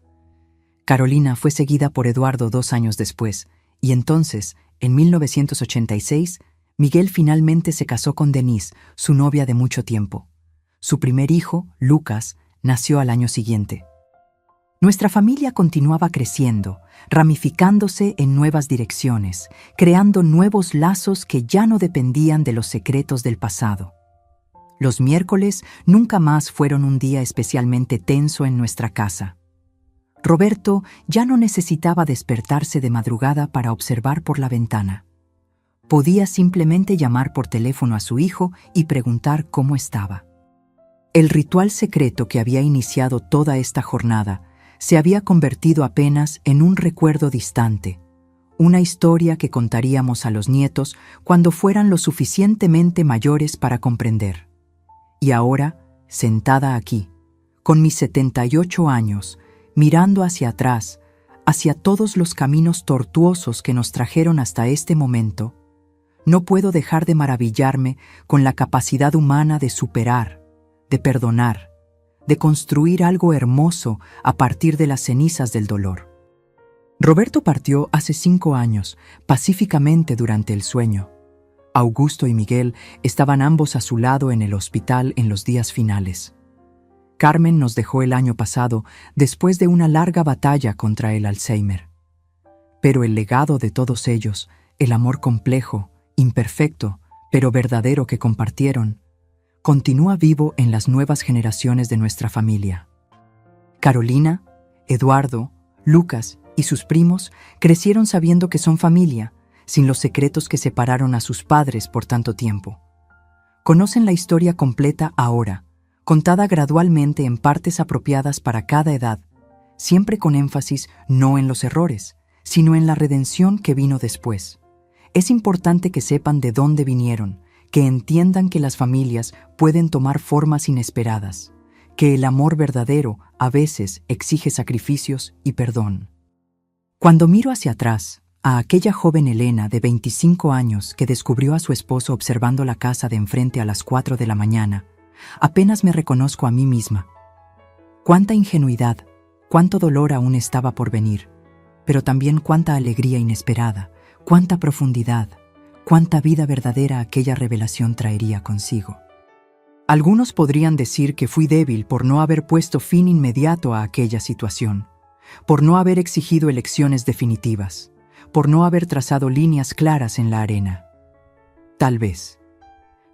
S1: Carolina fue seguida por Eduardo 2 años después, y entonces, en 1986, Miguel finalmente se casó con Denise, su novia de mucho tiempo. Su primer hijo, Lucas, nació al año siguiente. Nuestra familia continuaba creciendo, ramificándose en nuevas direcciones, creando nuevos lazos que ya no dependían de los secretos del pasado. Los miércoles nunca más fueron un día especialmente tenso en nuestra casa. Roberto ya no necesitaba despertarse de madrugada para observar por la ventana. Podía simplemente llamar por teléfono a su hijo y preguntar cómo estaba. El ritual secreto que había iniciado toda esta jornada se había convertido apenas en un recuerdo distante, una historia que contaríamos a los nietos cuando fueran lo suficientemente mayores para comprender. Y ahora, sentada aquí, con mis 78 años, mirando hacia atrás, hacia todos los caminos tortuosos que nos trajeron hasta este momento, no puedo dejar de maravillarme con la capacidad humana de superar, de perdonar, de construir algo hermoso a partir de las cenizas del dolor. Roberto partió hace 5 años, pacíficamente durante el sueño. Augusto y Miguel estaban ambos a su lado en el hospital en los días finales. Carmen nos dejó el año pasado después de una larga batalla contra el Alzheimer. Pero el legado de todos ellos, el amor complejo, imperfecto, pero verdadero que compartieron, continúa vivo en las nuevas generaciones de nuestra familia. Carolina, Eduardo, Lucas y sus primos crecieron sabiendo que son familia, sin los secretos que separaron a sus padres por tanto tiempo. Conocen la historia completa ahora, contada gradualmente en partes apropiadas para cada edad, siempre con énfasis no en los errores, sino en la redención que vino después. Es importante que sepan de dónde vinieron, que entiendan que las familias pueden tomar formas inesperadas, que el amor verdadero a veces exige sacrificios y perdón. Cuando miro hacia atrás, a aquella joven Elena de 25 años que descubrió a su esposo observando la casa de enfrente a las 4 de la mañana, apenas me reconozco a mí misma. Cuánta ingenuidad, cuánto dolor aún estaba por venir, pero también cuánta alegría inesperada, cuánta profundidad, cuánta vida verdadera aquella revelación traería consigo. Algunos podrían decir que fui débil por no haber puesto fin inmediato a aquella situación, por no haber exigido elecciones definitivas, por no haber trazado líneas claras en la arena. Tal vez.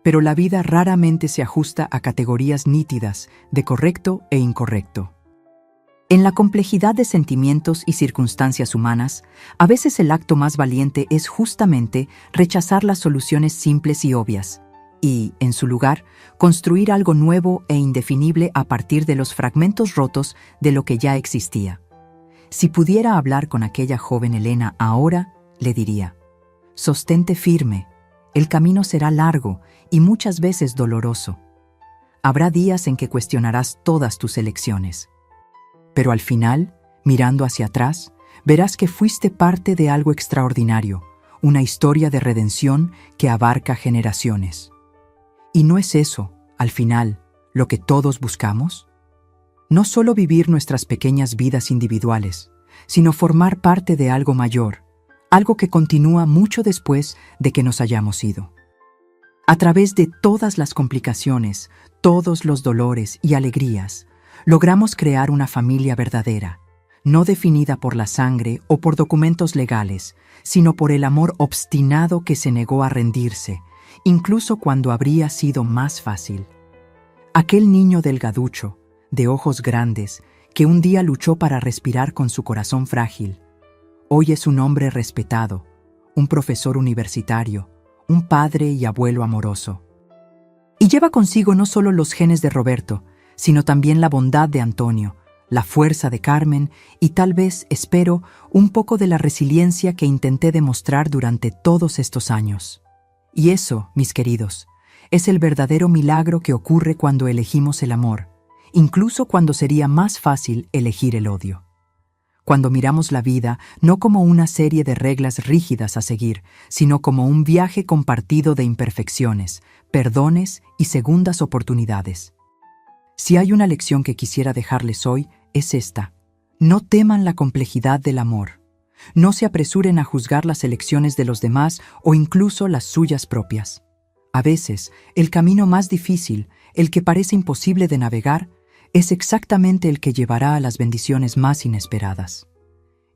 S1: Pero la vida raramente se ajusta a categorías nítidas de correcto e incorrecto. En la complejidad de sentimientos y circunstancias humanas, a veces el acto más valiente es justamente rechazar las soluciones simples y obvias, y, en su lugar, construir algo nuevo e indefinible a partir de los fragmentos rotos de lo que ya existía. Si pudiera hablar con aquella joven Elena ahora, le diría: sostente firme, el camino será largo y muchas veces doloroso. Habrá días en que cuestionarás todas tus elecciones. Pero al final, mirando hacia atrás, verás que fuiste parte de algo extraordinario, una historia de redención que abarca generaciones. ¿Y no es eso, al final, lo que todos buscamos? No solo vivir nuestras pequeñas vidas individuales, sino formar parte de algo mayor, algo que continúa mucho después de que nos hayamos ido. A través de todas las complicaciones, todos los dolores y alegrías, logramos crear una familia verdadera, no definida por la sangre o por documentos legales, sino por el amor obstinado que se negó a rendirse, incluso cuando habría sido más fácil. Aquel niño delgaducho, de ojos grandes, que un día luchó para respirar con su corazón frágil, hoy es un hombre respetado, un profesor universitario, un padre y abuelo amoroso. Y lleva consigo no solo los genes de Roberto, sino también la bondad de Antonio, la fuerza de Carmen y tal vez, espero, un poco de la resiliencia que intenté demostrar durante todos estos años. Y eso, mis queridos, es el verdadero milagro que ocurre cuando elegimos el amor, incluso cuando sería más fácil elegir el odio. Cuando miramos la vida no como una serie de reglas rígidas a seguir, sino como un viaje compartido de imperfecciones, perdones y segundas oportunidades. Si hay una lección que quisiera dejarles hoy, es esta. No teman la complejidad del amor. No se apresuren a juzgar las elecciones de los demás o incluso las suyas propias. A veces, el camino más difícil, el que parece imposible de navegar, es exactamente el que llevará a las bendiciones más inesperadas.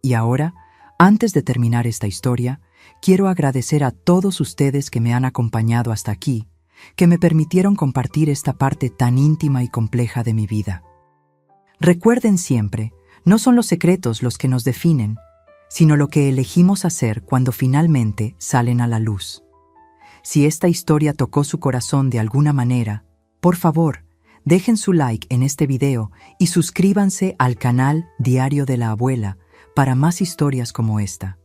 S1: Y ahora, antes de terminar esta historia, quiero agradecer a todos ustedes que me han acompañado hasta aquí, que me permitieron compartir esta parte tan íntima y compleja de mi vida. Recuerden siempre, no son los secretos los que nos definen, sino lo que elegimos hacer cuando finalmente salen a la luz. Si esta historia tocó su corazón de alguna manera, por favor, dejen su like en este video y suscríbanse al canal Diario de la Abuela para más historias como esta.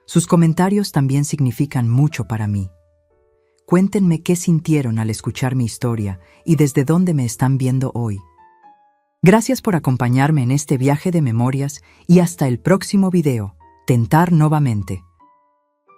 S1: Sus comentarios también significan mucho para mí. Cuéntenme qué sintieron al escuchar mi historia y desde dónde me están viendo hoy. Gracias por acompañarme en este viaje de memorias y hasta el próximo video. Tentar nuevamente.